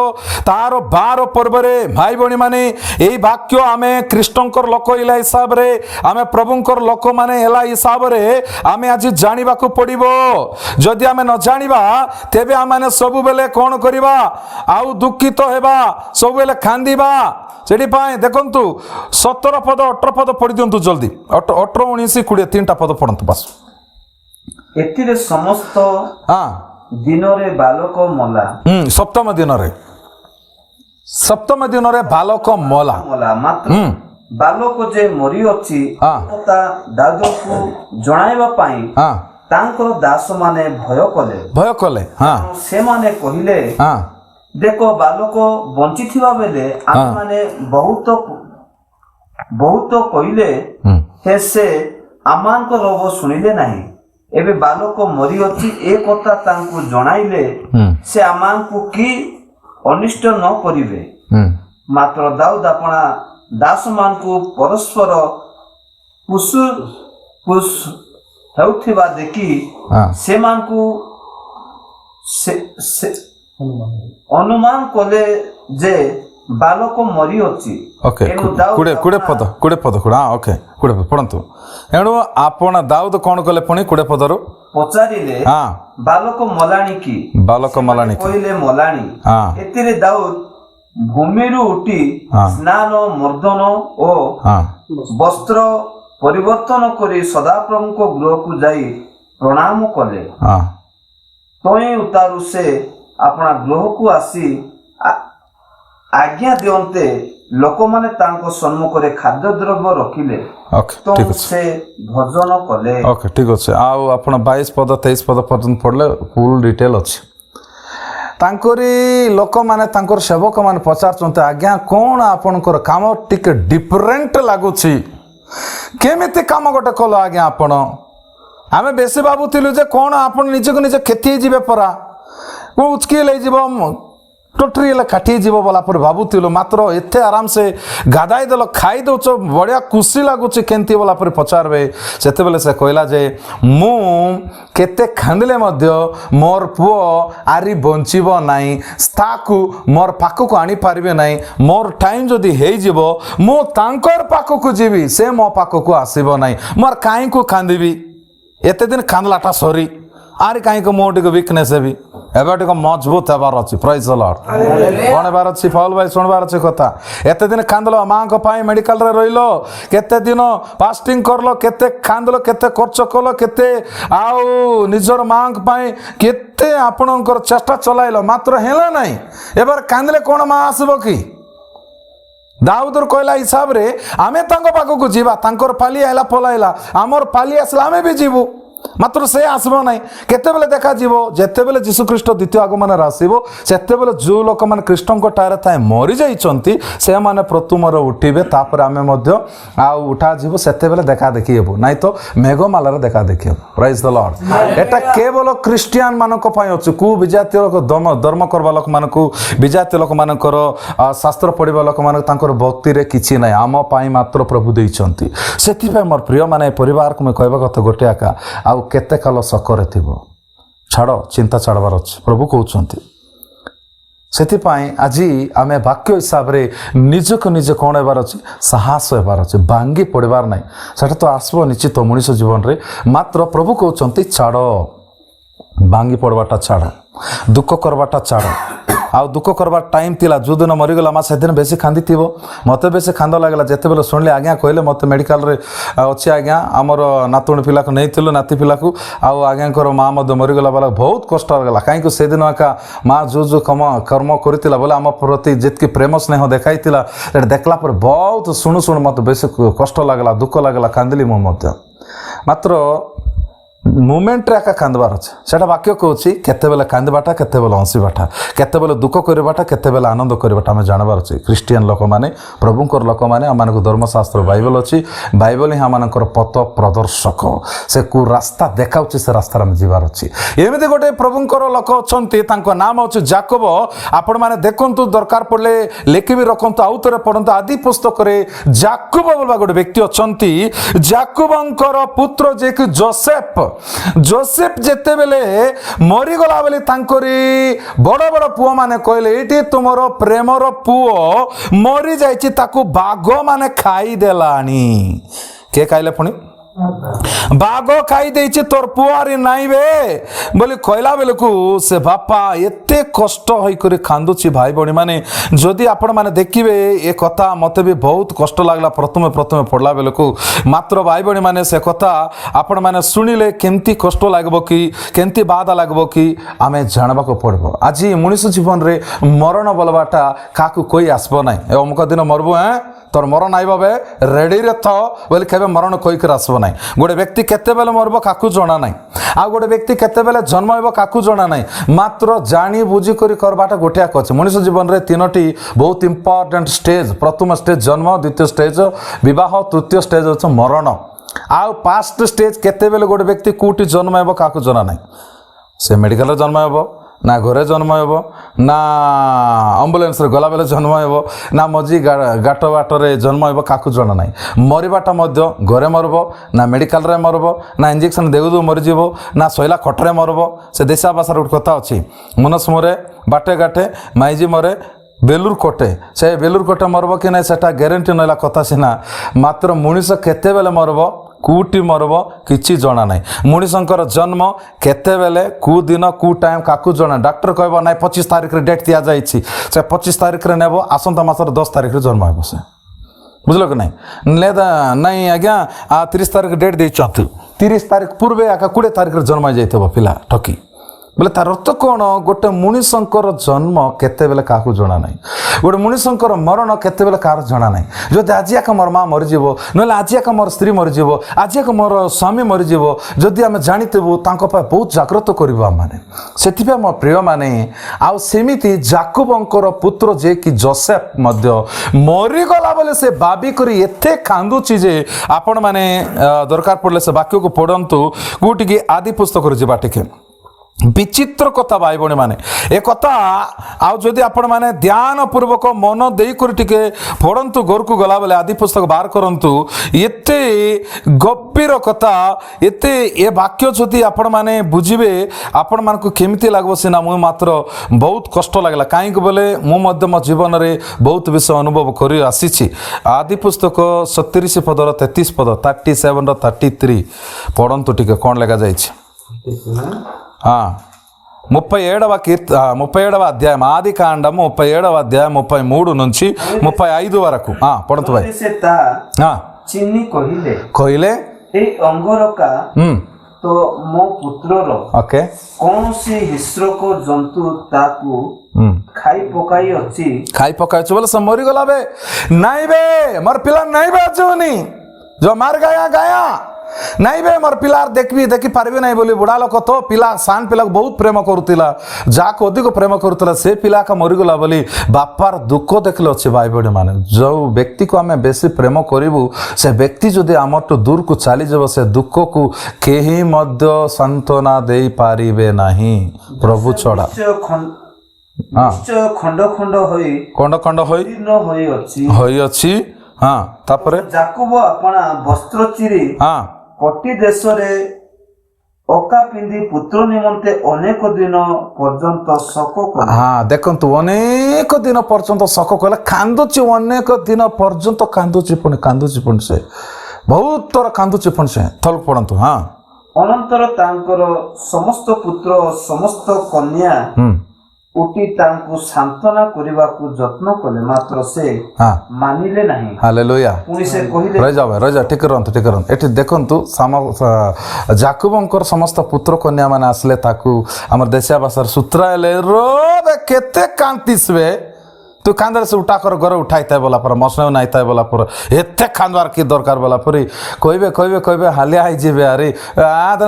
ତାର 12 ପର୍ବରେ ଭାଇ ଭଉଣୀ ମାନେ ଏହି ବାକ୍ୟ ଆମେ ଖ୍ରୀଷ୍ଟଙ୍କର ଲୋକ ହେଲା ହିସାବରେ, ଆମେ ପ୍ରଭୁଙ୍କର ଲୋକମାନେ ହେଲା ହିସାବରେ ଆମେ ଆଜି ଜାଣିବାକୁ ପଡ଼ିବ। ଯଦି ଆମେ ନ ଜାଣିବା ତେବେ ଆମେ ସବୁବେଳେ କ'ଣ କରିବା, ଆଉ ଦୁଃଖିତ ହେବା, ସବୁବେଳେ କାନ୍ଦିବା। ସେଥିପାଇଁ ଦେଖନ୍ତୁ 17 ପଦ 18 ପଦ ପଢ଼ି ଦିଅନ୍ତୁ ଜଲ୍ଦି। 18 19 20 3ଟା ପଦ ପଢ଼ନ୍ତୁ ବାସ୍। ଏଥିରେ ସମସ୍ତ ଦିନରେ ବାଲକ ମଲା। ସପ୍ତମ ଦିନରେ ବାଲକ ମଲା। ମାତ୍ର ବାଲକ ଯେ ମରିଅଛି ତା ଦାଦକୁ ଜଣାଇବା ପାଇଁ ତାଙ୍କର ଦାସମାନେ ଭୟ କଲେ। ସେମାନେ କହିଲେ, ଦେଖ ବାଲକ ବଞ୍ଚିଥିବା ବେଳେ ଆମେମାନେ ବହୁତ କହିଲେ, ସେ ଆମମାନଙ୍କ ରୋଗ ଶୁଣିଲେ ନାହିଁ। ଏବେ ବାଲକ ମରିଅଛି ଏ କଥା ତାଙ୍କୁ ଜଣାଇଲେ ସେ ଆମମାନଙ୍କୁ କି ଅନିଷ୍ଟ ନ କରିବେ। ମାତ୍ର ଦାଉଦ ଆପଣା ଦାସମାନଙ୍କୁ ପରସ୍ପର ପୁସ୍ ହେଉଥିବା ଦେଖି ସେମାନଙ୍କୁ ଅନୁମାନ କଲେ ଯେ ବାଲକ ମରିଅଛି। ପଢନ୍ତୁ। ଏଣୁ ଆପଣ ଦାଉଦ କ'ଣ କଲେ ପୁଣି 20 ପଦରୁ ପଚାରିଲେ, ବାଲକ ମଲାଣି କି? କହିଲେ ମଲାଣି। ଏଥିରେ ଦାଉଦ ଭୂମିରୁ ଉଠି ସ୍ନାନ ମର୍ଦ୍ଦନ ଓ ବସ୍ତ୍ର ପରିବର୍ତ୍ତନ କରି ସଦାପ୍ରଭୁଙ୍କ ଗୃହକୁ ଯାଇ ପ୍ରଣାମ କଲେ। ତହିଁ ଉତାରୁ ସେ ଆପଣା ଗୃହକୁ ଆସି ଆଜ୍ଞା ଦିଅନ୍ତେ ଲୋକମାନେ ତାଙ୍କ ସମ୍ମୁଖରେ ଖାଦ୍ୟଦ୍ରବ୍ୟ ରଖିଲେ ଓକେ ତ ଠିକ୍ ଅଛି ସେ ଭୋଜନ କଲେ। ଓକେ ଠିକ୍ ଅଛି। ଆଉ ଆପଣ 22 ପଦ 23 ପଦ ପର୍ଯ୍ୟନ୍ତ ପଢ଼ିଲେ ଫୁଲ୍ ଡିଟେଲ୍ ଅଛି। ତାଙ୍କରି ଲୋକମାନେ ତାଙ୍କର ସେବକମାନେ ପଚାରୁଛନ୍ତି ଆଜ୍ଞା କ'ଣ ଆପଣଙ୍କର କାମ ଟିକେ ଡିଫରେଣ୍ଟ ଲାଗୁଛି, କେମିତି କାମ ଗୋଟେ କଲ ଆଜ୍ଞା ଆପଣ? ଆମେ ବେଶୀ ଭାବୁଥିଲୁ ଯେ କ'ଣ ଆପଣ ନିଜକୁ ନିଜେ କ୍ଷତି ହେଇଯିବେ ପରା, ଉଚକିଲ ହେଇଯିବ, ଟୋଟରି ହେଲେ କାଟି ହେଇଯିବ ବୋଲା ପରେ ଭାବୁଥିଲୁ, ମାତ୍ର ଏତେ ଆରାମସେ ଗାଧାଇ ଦେଲ, ଖାଇ ଦେଉଛ, ବଢ଼ିଆ ଖୁସି ଲାଗୁଛି କେମିତି ବୋଲା ପରେ ପଚାରବେ। ସେତେବେଳେ ସେ କହିଲା ଯେ ମୁଁ କେତେ ଖାନ୍ଦିଲେ ମଧ୍ୟ ମୋର ପୁଅ ଆରି ବଞ୍ଚିବ ନାହିଁ, ତାକୁ ମୋର ପାଖକୁ ଆଣିପାରିବେ ନାହିଁ, ମୋର ଟାଇମ୍ ଯଦି ହେଇଯିବ ମୁଁ ତାଙ୍କର ପାଖକୁ ଯିବି, ସେ ମୋ ପାଖକୁ ଆସିବ ନାହିଁ, ମୋର କାହିଁକୁ କାନ୍ଦିବି, ଏତେ ଦିନ କାନ୍ଦଲାଟା ସରି, ଆରି କାହିଁକି ମୁଁ ଟିକେ ୱିକନେସ୍ ହେବି, ଏବେ ଟିକେ ମଜବୁତ ହେବାର ଅଛି। Prize the Lord. କ'ଣ ହେବାର ଅଛି ପାଉଲ ଭାଇ, ଶୁଣିବାର ଅଛି କଥା। ଏତେ ଦିନ କାନ୍ଦିଲ, ମାଆଙ୍କ ପାଇଁ ମେଡ଼ିକାଲରେ ରହିଲ, କେତେ ଦିନ ଫାଷ୍ଟିଂ କରଲ, କେତେ କାନ୍ଦିଲ, କେତେ ଖର୍ଚ୍ଚ କଲ, କେତେ ଆଉ ନିଜର ମାଆଙ୍କ ପାଇଁ କେତେ ଆପଣଙ୍କର ଚେଷ୍ଟା ଚଲାଇଲ, ମାତ୍ର ହେଲା ନାହିଁ। ଏବାର କାନ୍ଦିଲେ କ'ଣ ମା ଆସିବ କି? ଦାଉଦର କହିଲା ହିସାବରେ ଆମେ ତାଙ୍କ ପାଖକୁ ଯିବା, ତାଙ୍କର ପାଲି ଆଇଲା ପଲାଇଲା, ଆମର ପାଲି ଆସିଲା ଆମେ ବି ଯିବୁ, ମାତ୍ର ସେ ଆସିବ ନାହିଁ। କେତେବେଳେ ଦେଖାଯିବ? ଯେତେବେଳେ ଯୀଶୁଖ୍ରୀଷ୍ଟ ଦ୍ୱିତୀୟ ଆଗମନରେ ଆସିବ, ସେତେବେଳେ ଯେଉଁ ଲୋକମାନେ ଖ୍ରୀଷ୍ଟଙ୍କ ଠାରେ ଥାଏ ମରିଯାଇଛନ୍ତି ସେମାନେ ପ୍ରଥମରେ ଉଠିବେ, ତାପରେ ଆମେ ମଧ୍ୟ ଆଉ ଉଠାଯିବ, ସେତେବେଳେ ଦେଖା ଦେଖି ହେବୁ, ନାଇଁ ତ ମେଘମାଲାରେ ଦେଖା ଦେଖି ହେବୁ। Prize the Lord. ଏଟା କେବଳ ଖ୍ରୀଷ୍ଟିଆନ ମାନଙ୍କ ପାଇଁ ଅଛି। କେଉଁ ବିଜାତୀୟ ଧର୍ମ କରିବା ଲୋକମାନଙ୍କୁ, ବିଜାତୀୟ ଲୋକମାନଙ୍କର ଶାସ୍ତ୍ର ପଢ଼ିବା ଲୋକମାନଙ୍କୁ ତାଙ୍କର ଭକ୍ତିରେ କିଛି ନାହିଁ, ଆମ ପାଇଁ ମାତ୍ର ପ୍ରଭୁ ଦେଇଛନ୍ତି। ସେଥିପାଇଁ ମୋର ପ୍ରିୟମାନେ ପରିବାରକୁ ମୁଁ କହିବା କଥା ଗୋଟେ ଏକା, ଆଉ କେତେ କାଳ ଶକରେ ଥିବ, ଛାଡ଼, ଚିନ୍ତା ଛାଡ଼ବାର ଅଛି, ପ୍ରଭୁ କହୁଛନ୍ତି। ସେଥିପାଇଁ ଆଜି ଆମେ ବାକ୍ୟ ହିସାବରେ ନିଜକୁ ନିଜେ କ'ଣ ହେବାର ଅଛି? ସାହସ ହେବାର ଅଛି, ଭାଙ୍ଗି ପଡ଼ିବାର ନାହିଁ। ସେଟା ତ ଆସିବ ନିଶ୍ଚିତ ମଣିଷ ଜୀବନରେ, ମାତ୍ର ପ୍ରଭୁ କହୁଛନ୍ତି ଛାଡ଼, ଭାଙ୍ଗି ପଡ଼ବାଟା ଛାଡ଼, ଦୁଃଖ କରବାଟା ଛାଡ଼। ଆଉ ଦୁଃଖ କରବାର ଟାଇମ୍ ଥିଲା, ଯେଉଁଦିନ ମରିଗଲା ମା ସେଦିନ ବେଶୀ କାନ୍ଦିଥିବ। ମୋତେ ବେଶୀ କାନ୍ଦ ଲାଗିଲା ଯେତେବେଳେ ଶୁଣିଲି, ଆଜ୍ଞା କହିଲେ ମୋତେ ମେଡ଼ିକାଲରେ ଅଛି ଆଜ୍ଞା, ଆମର ନାତୁଣୀ ପିଲାକୁ ନେଇଥିଲୁ, ନାତି ପିଲାକୁ, ଆଉ ଆଜ୍ଞାଙ୍କର ମା ମଧ୍ୟ ମରିଗଲା ବେଲା ବହୁତ କଷ୍ଟ ଲାଗିଲା। କାହିଁକି ସେଦିନ ଏକା ମା ଯେଉଁ କର୍ମ କରିଥିଲା ବୋଲେ ଆମ ପ୍ରତି ଯେତିକି ପ୍ରେମ ସ୍ନେହ ଦେଖାଇଥିଲା, ସେଟା ଦେଖିଲା ପରେ ବହୁତ ଶୁଣୁ ମୋତେ ବେଶୀ କଷ୍ଟ ଲାଗିଲା, ଦୁଃଖ ଲାଗିଲା, କାନ୍ଦିଲି ମୁଁ ମଧ୍ୟ। ମାତ୍ର ମୁମେଣ୍ଟରେ ଏକା କାନ୍ଦବାର ଅଛି। ସେଟା ବାକ୍ୟ କହୁଛି କେତେବେଳେ କାନ୍ଦିବାଟା, କେତେବେଳେ ହସିବାଟା, କେତେବେଳେ ଦୁଃଖ କରିବାଟା, କେତେବେଳେ ଆନନ୍ଦ କରିବାଟା ଆମେ ଜାଣିବାର ଅଛି। ଖ୍ରୀଷ୍ଟିଆନ ଲୋକମାନେ, ପ୍ରଭୁଙ୍କର ଲୋକମାନେ, ଆମମାନଙ୍କୁ ଧର୍ମଶାସ୍ତ୍ର ବାଇବଲ ଅଛି, ବାଇବଲ ହିଁ ଆମମାନଙ୍କର ପଥ ପ୍ରଦର୍ଶକ। ସେ କେଉଁ ରାସ୍ତା ଦେଖାଉଛି ସେ ରାସ୍ତାରେ ଆମେ ଯିବାର ଅଛି। ଏମିତି ଗୋଟେ ପ୍ରଭୁଙ୍କର ଲୋକ ଅଛନ୍ତି, ତାଙ୍କ ନାମ ହେଉଛି ଯାକୋବ। ଆପଣମାନେ ଦେଖନ୍ତୁ, ଦରକାର ପଡ଼ିଲେ ଲେଖିବି ରଖନ୍ତୁ, ଆଉ ଥରେ ପଢ଼ନ୍ତୁ। ଆଦି ପୁସ୍ତକରେ ଯାକୋବ ବୋଲିବା ଗୋଟେ ବ୍ୟକ୍ତି ଅଛନ୍ତି। ଯାକୋବଙ୍କର ପୁତ୍ର ଯିଏକି ଜୋସେଫ ଯେତେବେଳେ ମରିଗଲା ବୋଲି ତାଙ୍କରି ବଡ଼ ବଡ଼ ପୁଅମାନେ କହିଲେ, ଏଇଠି ତୁମର ପ୍ରେମର ପୁଅ ମରିଯାଇଛି, ତାକୁ ବାଘ ମାନେ ଖାଇଦେଲାଣି। କିଏ ଖାଇଲେ? ପୁଣି ବାଘ ଖାଇ ଦେଇଛି, ତୋର ପୁଅ ଆରି ନାଇଁବେ ବୋଲି କହିଲା ବେଳକୁ ସେ ବାପା ଏତେ କଷ୍ଟ ହୋଇକରି କାନ୍ଦୁଛି। ଭାଇ ଭଉଣୀ ମାନେ, ଯଦି ଆପଣମାନେ ଦେଖିବେ ଏ କଥା ମୋତେ ବି ବହୁତ କଷ୍ଟ ଲାଗିଲା ପ୍ରଥମେ ପଢ଼ିଲା ବେଳକୁ, ମାତ୍ର ଭାଇ ଭଉଣୀ ମାନେ ସେ କଥା ଆପଣମାନେ ଶୁଣିଲେ କେମିତି କଷ୍ଟ ଲାଗିବ କି, କେମିତି ବାଧା ଲାଗିବ କି ଆମେ ଜାଣିବାକୁ ପଡ଼ିବ। ଆଜି ମଣିଷ ଜୀବନରେ ମରଣ ବୋଲବାଟା କାହାକୁ କହି ଆସିବ ନାହିଁ, ଏ ଅମୁକ ଦିନ ମରବୁ, ତୋର ମରଣ ଆଇବ ବେ ରେଡ଼ିରେ ଥ ବୋଲି କେବେ ମରଣ କହିକରି ଆସିବ ନାହିଁ। ଗୋଟେ ବ୍ୟକ୍ତି କେତେବେଳେ ମରିବ କାହାକୁ ଜଣା ନାହିଁ, ଆଉ ଗୋଟେ ବ୍ୟକ୍ତି କେତେବେଳେ ଜନ୍ମ ହେବ କାହାକୁ ଜଣା ନାହିଁ, ମାତ୍ର ଜାଣି ବୁଝିକରି କରବାଟା ଗୋଟିଏ ଅଛି। ମଣିଷ ଜୀବନରେ ତିନୋଟି ବହୁତ ଇମ୍ପୋର୍ଟାଣ୍ଟ ଷ୍ଟେଜ୍। ପ୍ରଥମ ଷ୍ଟେଜ୍ ଜନ୍ମ, ଦ୍ୱିତୀୟ ଷ୍ଟେଜ୍ ବିବାହ, ତୃତୀୟ ଷ୍ଟେଜ୍ ହେଉଛି ମରଣ। ଆଉ ଫାଷ୍ଟ ଷ୍ଟେଜ୍ କେତେବେଳେ ଗୋଟେ ବ୍ୟକ୍ତି କେଉଁଠି ଜନ୍ମ ହେବ କାହାକୁ ଜଣା ନାହିଁ। ସେ ମେଡ଼ିକାଲରେ ଜନ୍ମ ହେବ, ନା ଘରେ ଜନ୍ମ ହେବ, ନା ଆମ୍ବୁଲାନ୍ସରେ ଗଲାବେଳେ ଜନ୍ମ ହେବ, ନା ମଝି ଗାଟ ବାଟରେ ଜନ୍ମ ହେବ, କାହାକୁ ଜଣା ନାହିଁ। ମରିବାଟା ମଧ୍ୟ ଘରେ ମରିବ, ନା ମେଡ଼ିକାଲରେ ମରିବ, ନା ଇଞ୍ଜେକ୍ସନ୍ ଦେଉ ମରିଯିବ, ନା ଶୋଇଲା ଖଟରେ ମରିବ। ସେ ଦେଶା ଭାଷାରେ ଗୋଟେ କଥା ଅଛି, ମନସ ମରେ ବାଟେ ଘାଟେ ମାଇଜି ମରେ ବେଲୁର କୋଟେ। ସେ ବେଲୁର କୋଟେ ମରିବ କି ନାହିଁ ସେଟା ଗ୍ୟାରେଣ୍ଟି ନହେଲା କଥା ସିନା, ମାତ୍ର ମଣିଷ କେତେବେଳେ ମରିବ, କେଉଁଠି ମରିବ କିଛି ଜଣା ନାହିଁ। ମଣିଷଙ୍କର ଜନ୍ମ କେତେବେଳେ, କେଉଁ ଦିନ, କେଉଁ ଟାଇମ୍ କାହାକୁ ଜଣା। ଡାକ୍ତର କହିବ ନାହିଁ 25 ତାରିଖରେ ଡେଟ୍ ଦିଆଯାଇଛି, ସେ 25 ତାରିଖରେ ନେବ, ଆସନ୍ତା ମାସର 10 ତାରିଖରେ ଜନ୍ମ ହେବ ସେ, ବୁଝିଲ କି ନାହିଁ? ନାଇଁ ଆଜ୍ଞା 30 ତାରିଖ ଡେଟ୍ ଦେଇଛନ୍ତି, 30 ତାରିଖ ପୂର୍ବେ ଆକା 20 ତାରିଖରେ ଜନ୍ମ ହେଇଯାଇଥିବ ପିଲା ଠକି, बोले तार अर्थ कौन गोटे मनीषंकर जन्म केतेबेले क्या जना ना गोटे मनीषंकर मरण केतेबेले क्या जना ना जदि आज एक मोर माँ मरीज ना आज एक मोर स्त्री मरीज आज एक मोर स्वामी मरीज जदि आम जानीबू बहुत जाग्रत करवा माने से मो प्रिय माने आमती जाकुबंकर पुत्र जे कि जोसेफ मरीगला बोले से भावी करी एते कांदुची जे आपण माने दरकार पड़े से वाक्य को पढ़ंतु गोटी आदि पुस्तक जा टिके विचित्र कथा भाई भणी माने ए कथा आदि आपण माने ध्यान पूर्वक मन देकर टिके पढ़ंतु घर को गला बेले आदि पुस्तक बाहर करंतु एते गंभीर कथा एते ए वाक्य जदि आपण माने बुझिबे आपण मान को केमिति लागबो सिना मु मात्र बहुत कष्ट लागला काई को बोले मु मध्य मो जीवन रे बहुत विषय अनुभव करि आसीछि आदि पुस्तक 37 पदर 33 पद 37 रो 33 पढ़ंतु टिके कोन लगा जाइछि हाँ 37వ అధ్యాయం ఆది కాండం 37వ అధ్యాయం 33 నుంచి 35 వరకు పढ़तु भाई से चिन्नी कहिले ए अंगरका तो मो पुत्रर ओके कौन सी हिस्रोक जंतु ताकू खाई पकाई बोले से मरी गला बे नहीं बे मोर पिला नहीं बे अचुनी जो मार गया नहीं बे मोर पिलार देखी पारबे नहीं बोली बुढ़ा लोक तो पिला सान पिला बहुत प्रेम करुला जाक अधिक प्रेम करुला से पिला का मरीगला बोली बापार दुख देखले अच्छे भाई बड़ी माने जो व्यक्ति को आम बेसी प्रेम करूँ से व्यक्ति जदि आम तो दूर को चली जाव से दुख को केही मध्य सांत्वना दे पारिबे नहीं प्रभु छड़ा खंड खंड होई अच्छी हाँ तापरे जाकुब अपना वस्त्र चिरी हाँ कटी देश रे ओका पिंदी पुत्र निमंते अनेक दिन पर्यंत शोक कले हाँ देखंतु अनेक दिन पर्यंत शोक कले कांदुची अनेक दिन पर्यंत कांदुची पुणी से बहुत थोड़ा कांदुची पुणी से थल पड़ंतु हाँ अनंतर तांकर समस्त पुत्र समस्त कन्या उठी तांकु सांत्वना करबा को यत्न कले मात्र से मानिले नहीं हालेलुया पुणी से कहिले रह जा ठीक रहंतु एठी देखंतु जाकुबंकर समस्त पुत्र कन्या माने आसले ताकू हमर देशिया भाषा सुत्राले रो बे केते कांतिसबे तू कांदर से उठा कर घर उठाई बोला पर मसने नहीं था बोला पर एते खानवार की दरकार बोला पर कहबे हालिया ही जीवे अरे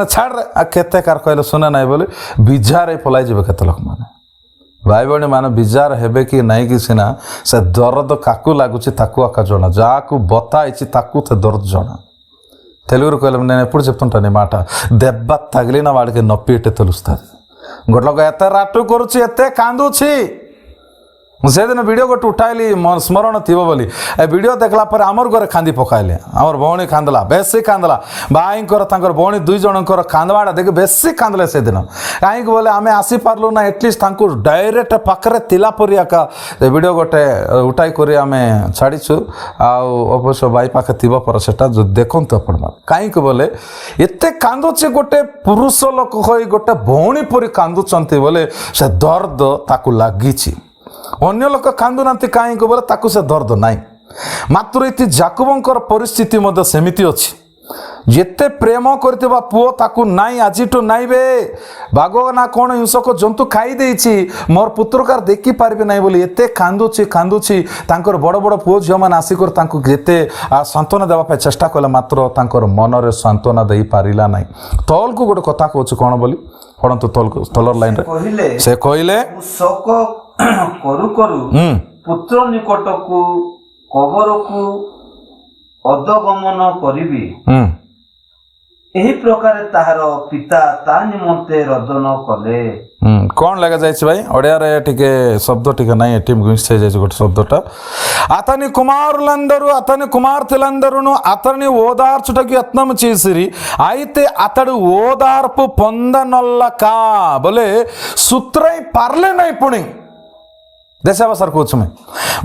छाड़ केते कार कहले सुने नहीं बोले बिजार पलाई जीवे केते लोक माने भाई भाई मान विजार हेबे कि नहीं कि सीना से दर्द काकू लगुच आका जना जाकू बताई थे दर्द जना तेलुगु कहले నేను ఎప్పుడు చెప్తుంటాను ఈ మాట దెబ్బ తగిలిన వాడికి నొప్పి ఎట్టే తెలుస్తుంది గొడ్లక ఎత్తే రాటు కొరుచి ఎత్తే కాందుచి से दिन वीडियो गोटे उठाइली मोर स्मरण थी बोली ए वीडियो देखला पर आमर घरे खांदी पकाइले आमर भौणी कांदला बेसी कांदला भाई भौणी दुई जनकर कांदवाड़ा देख बेसी कांदले से दिन कहीं बोले आम आसी पार्लु ना एटलिस्ट डायरेक्ट पाखे तिला परियाका वीडियो गोटे उठाई कर आम छाड़ीचु अवश्य भाई पाखे थी पर सेटा देखु आपण कहीं बोले एत कांदुची गोटे पुरुष लोक हो गोटे भौणी परी कांदुचंती बोले से दर्द ताकू लागिची अन्य लोक कांदु ना कहीं बोले ताकू से दर्द नाई मात्र ये जाकुबंकर परिस्थिति मध्य सेमिति अच्छी जिते प्रेम करथिबा पुओ ताकू नाई आजिटू नाई बे बाघ ना कौन हिंसक जंतु खाई देछि मोर पुत्रकार देखी पारबे नाई बोली एते कांदुची तांकर बड़ बड़ पुओ झियो मान आसिकर तांको जेते सांत्वना देबा पे चेष्टा कले मात्र तांकर मन रे सांत्वना देई पारिला नाई तल को गोटे कथा कहछु कोन बोली पढंतु तलर लाइन रे से कहले शोक करू करू पुत्र निकट को कबर को अदगमन करिबी एही प्रकार ताहार पिता ता निमंते रदन कले कौन लगा जाइछ भाई ओडिया रे टिके शब्द टिके नाही टीम गुंस से जाइछ गोटे शब्दटा अतनी कुमार तिलंदरुनु अतनी ओदार्चुटकी यत्नम चेसिरी आइते अतडु ओदार्पु పొందనొల్లక बोले सूत्रई पारले नहीं पुणी देशा भाषा कहूँ मैं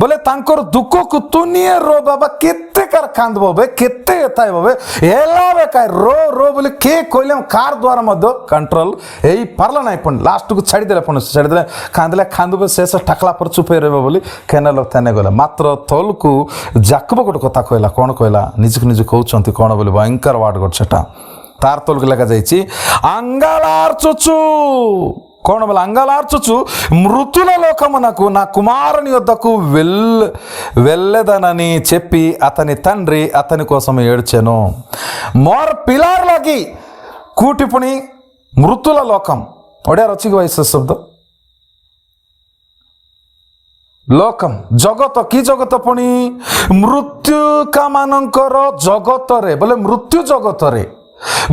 बोले तांकर दुख को तुनिए रो बाबा केते कर कांदबो बे केते एताय बे एला बे काय रो रो बोले के कोइले कार द्वारा मध्य कंट्रोल एई पारला नाही पण लास्ट को छाडी देले पण छाडी देले खांदबे शेष टाकला पर चुपे रहबे बोली केनल थाने गला मात्र तोल को जाकब गोटे कथा कहला कोन कहला निज कहउचंती कोन बोले भयंकर वार्ड गोट सेटा तार तोल को लगा जाईची अंगालार चुचू कौन बोला अंगलार्चुचु मृतुल लोकमुनकु ना कुमारुनि యొద్దకు వెళ్ళెదనని చెప్పి అతని తండ్రి అతని కోసం ఏడ్చెను. मोर पिलार लगी कूटिपुणी मृतुल लोकम ओडिया रचिक वैसे शब्द लोकम जगत कि जगत पुणी मृत्युका मानकर जगत रे बोले मृत्यु जगत रे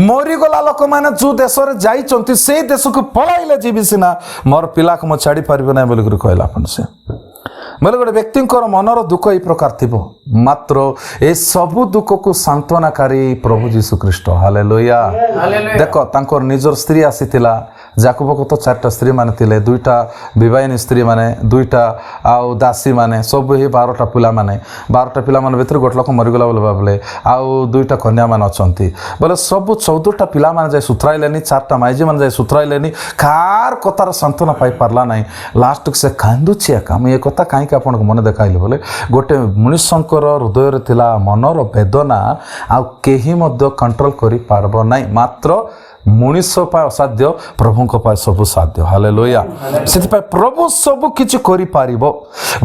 मरीगला लोक मैंने जो देश जाइंट से देश को पलाइले जीवी सीना मोर पिला को छाड़ी पार ना बोलिक कहला से बोले गोटे व्यक्ति मनर दुख यही प्रकार थी मात्र ए सबु दुख को सांत्वनाकारी प्रभु जीशु ख्रीष्ट हालेलुया देख तांकर निजर स्त्री आसीथिला जाकुब को तो 4टा स्त्री माने थिले 2टा विवाहिनी स्त्री माने 2टा आउ दासी माने सब ही 12टा पिला माने 12टा पिला माने भीतर गोट लोक मरिगला बोले बाबले आउ 2टा कन्या मान अछंती बोले सब 14टा पिला माने जाय सुथराइलेनी 4टा माइजी माने जाय सुथराइलेनी कार कतार सांत्वना पाई पारला नाही लास्ट से कांदुछि काम ये कथा काई के आपन मन देखाइले बोले गोटे मनुष्यंकर हृदय रे थिला मनर वेदना आ केही मध्य कंट्रोल करि पारबो नाही मात्र मनीष असाध्य प्रभु सबू साध्य हालेलुया से प्रभु सबू किछि करि पारिबो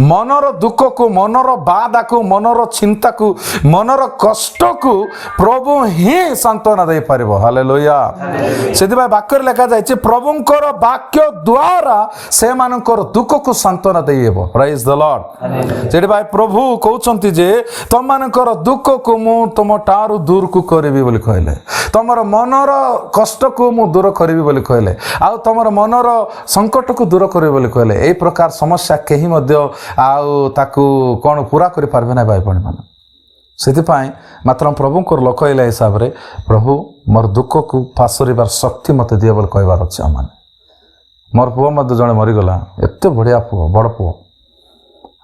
मनर दुख को मनर बाधा को मनर चिंता को मनर कष्ट को प्रभु ही सांत्वना दे पारिबो हालेलुया से वाक्य लिखा जाय प्रभुंकर वाक्य द्वारा से मानकर दुख को सांत्वना देबो प्राइज द लॉर्ड जेडी भाई प्रभु कहउचंती जे तुम मानकर दुख को मु तुम टारु दूर को करबी बोली कहले तमर मनर कष्ट को मु दूर करिबी बोली कहले आ तमर मनर संकट को दूर करिबी बोली कहले ए प्रकार समस्या केही मध्य आउ ताकू कोन पूरा करि पारबे ना भाई बहन मान सेति पाई मात्र प्रभु को लोक इला हिसाब रे प्रभु मोर दुख को पासरिबार शक्ति मते दिया बोली कहबार अछि अमान मोर पुओ मध्य जणे मरि गला एते बढ़िया पुओ बड़ पुओ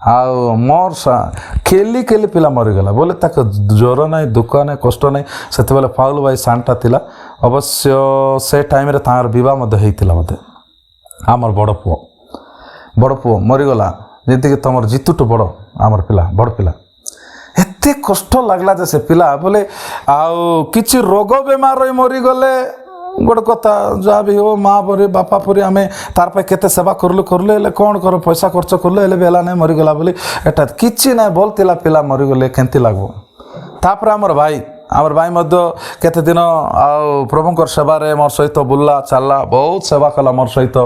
आउ मोर खेली खेली पिला मरीगला बोले ताक ज्वर ना दुख ना कष्ट ना से फाउल भाई सांटा थिला अवश्य से टाइम रे तार विवाह मध्य होइतिला मते आमर बड़ पुओ मरीगला जेंति कि तमर जीतुटो बड़ आमर पिला बड़ पिला एते कष्ट लागला जे से पिला बोले आउ किछि रोग बेमार रे मरीगले गोटे कथा जहाँ भी हो माँ परी बापा परी आम तार केते सेवा करलु कौन कर पैसा खर्च करलु हेले बेला नहीं मरीगला बोली एटा किछि ना बोलतिला पिला मरीगले केंती लागबो तापर आमर भाई मध्य केते दिन प्रभुंकर सेवा रे मोर सहित बुल्ला चलला बहुत सेवा कला मोर सहित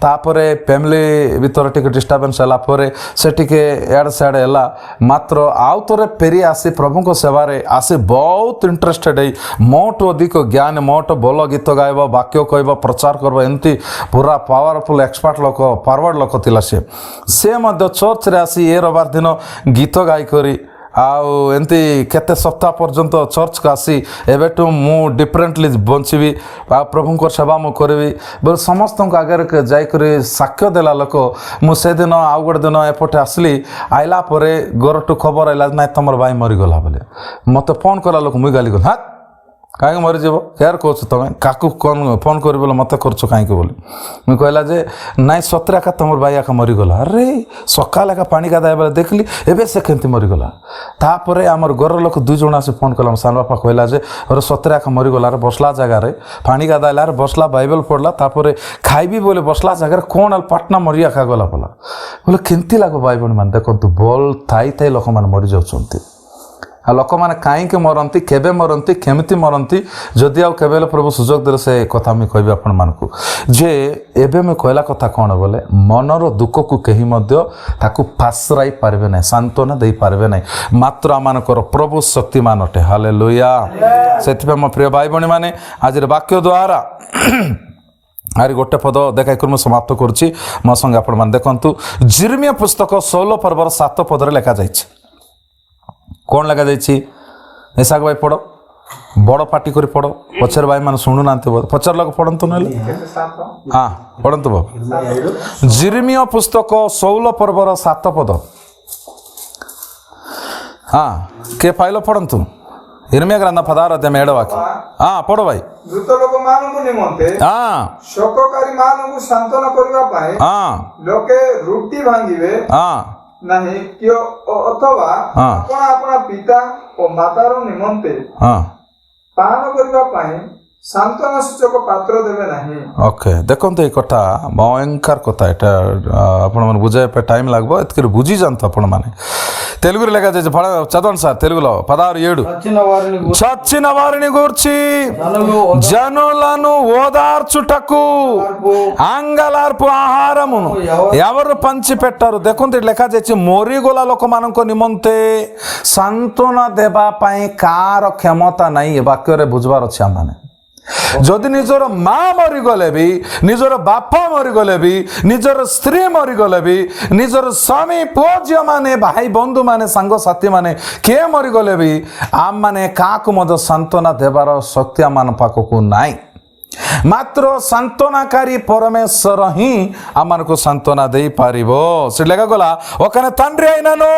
तापरे फैमिली भीतर टिके डिस्टर्बेंस हला परे से टिके एड साइड हला मात्र आउ तोरे फेरी आसी प्रभुंकर सेवा रे आसी बहुत इंटरेस्टेड है मोटो अधिक ज्ञान मोटो बोल गीत गाइबो वाक्य कहबो प्रचार करबो एंती पूरा पावरफुल एक्सपर्ट लोक फॉरवर्ड लोक थिला से मध्य चर्च रे आसी ए रविवार दिन गीत गाई करी आउ एंती केते सप्ताह पर्यंत चर्च का आसी एबेटू मु डिफरेंटली बंचीबी आ प्रभुंकर सेवा मु करबी बोले समस्त आगे जाई करी साक्ष्य देला लोक मु से दिन आउ गोटे दिन एपटे आसली आइला परे गोरटू खबर आइला ना तमर भाई मरी गला बोले मते फोन कला लोक मुई गाली गल हां कहीं मरीजब यार कौच तुम क्या कौन फोन कर बोले मत कर कहीं बोले मुझे कहला जे नाई सतरे एका तुम भाई एका मरीगला अरे सकाल एका पानी गाधा बेले देखली एवं से केमती मरीगला तापर आमर घर लोक 2 जन आसी फोन कला सान बापा कहला जे अरे सतरे एका मरीगला बसला जगार पानी गाधा बसला बाइबल पढ़ला तापर खाइबी बोले बसला जगार कौन पाटना मरी एका गला बोला बोले केमती लगे भाई बहन मान देखो बल थाई थाई लोक मैंने मरी जाऊँच आ लोक मैंने कहीं मरती केबे मरती केमती मरती जदि आउ केबे प्रभु सुजोग दे से कथा मुझे कहबी आपण मानकु जे एबे मैं कहला कथा कौन बोले मनर दुख को कहीं मध्य ताकू पासराई पारबे नहीं सांत्वना दे पारबे नहीं मात्र आमानकर प्रभु शक्तिमान अटे हालेलुया सेथिबे मो प्रिय भाई बहनी माने आज वाक्य द्वारा आरी गोटे पद देखाई कर समाप्त करुच्ची मो संगे आपण माने देखंतु जिर्मिया पुस्तक 16 पर्वर 7 पदरे लिखा जाइछि कौन लगा जाइए ऐसा भाई पढ़ बड़ पार्टी कर पढ़ पचर भाई मान शुणु ना पचर लोग पढ़तु ना हाँ पढ़तु बाबू जिर्मिया पुस्तक 16 पर्वर 7 पद हाँ के पाइल पढ़तु इर्मिया ग्रंथ पदार अध्याय 7 वाक्य हाँ पढ़ भाई दूत लोक मानकु निमंते हाँ शोककारी मानकु सांत्वना करबा पाए हाँ लोके रुटी भांगिबे हाँ नहीं क्यों अथवा अपना अपना पिता और मातार निमंते हाँ पान करबा पाए ସାନ୍ତ୍ୱନା ସୂଚକ ପାତ୍ର ଦେବେ ନାହିଁ। ଓକେ ଦେଖନ୍ତୁ ଏଇ କଥା ଭୟଙ୍କର କଥା ଏଇଟା ଆପଣମାନେ ବୁଝାଇବା ପାଇଁ ଟାଇମ୍ ଲାଗିବ ଏତିକି ବୁଝି ଯାଆନ୍ତୁ ଆପଣମାନେ తెలుగులో ଲେଖାଯାଇଛି చదవండి సార్ తెలుగులో 16:7 చచ్చిన వారిని గూర్చి జనులను ఓదార్చుటకు అంగలార్పు ఆహారమును ఎవరు పంచిపెట్టారు ଦେଖନ୍ତୁ ଏଠି ଲେଖାଯାଇଛି ମରିଗଲା ଲୋକମାନଙ୍କ ନିମନ୍ତେ ସାନ୍ତ୍ୱନା ଦେବା ପାଇଁ କାହାର କ୍ଷମତା ନାହିଁ ଏ ବାକ୍ୟରେ ବୁଝିବାର ଅଛି ଆମମାନେ ଯଦି ନିଜର ମା ମରିଗଲେ ବି ନିଜର ବାପା ମରିଗଲେ ବି ନିଜର ସ୍ତ୍ରୀ ମରିଗଲେ ବି ନିଜର ସ୍ୱାମୀ ପୁଅ ଝିଅମାନେ ଭାଇ ବନ୍ଧୁମାନେ ସାଙ୍ଗସାଥୀମାନେ କିଏ ମରିଗଲେ ବି ଆମମାନେ କାହାକୁ ମଧ୍ୟ ସାନ୍ତ୍ୱନା ଦେବାର ଶକ୍ତି ଆମ ପାଖକୁ ନାହିଁ ମାତ୍ର ସାନ୍ତ୍ୱନାକାରୀ ପରମେଶ୍ୱର ହିଁ ଆମମାନଙ୍କୁ ସାନ୍ତ୍ୱନା ଦେଇପାରିବ ସେ ଲେଖାଗଲା ఒకనే తండ్రి అయినను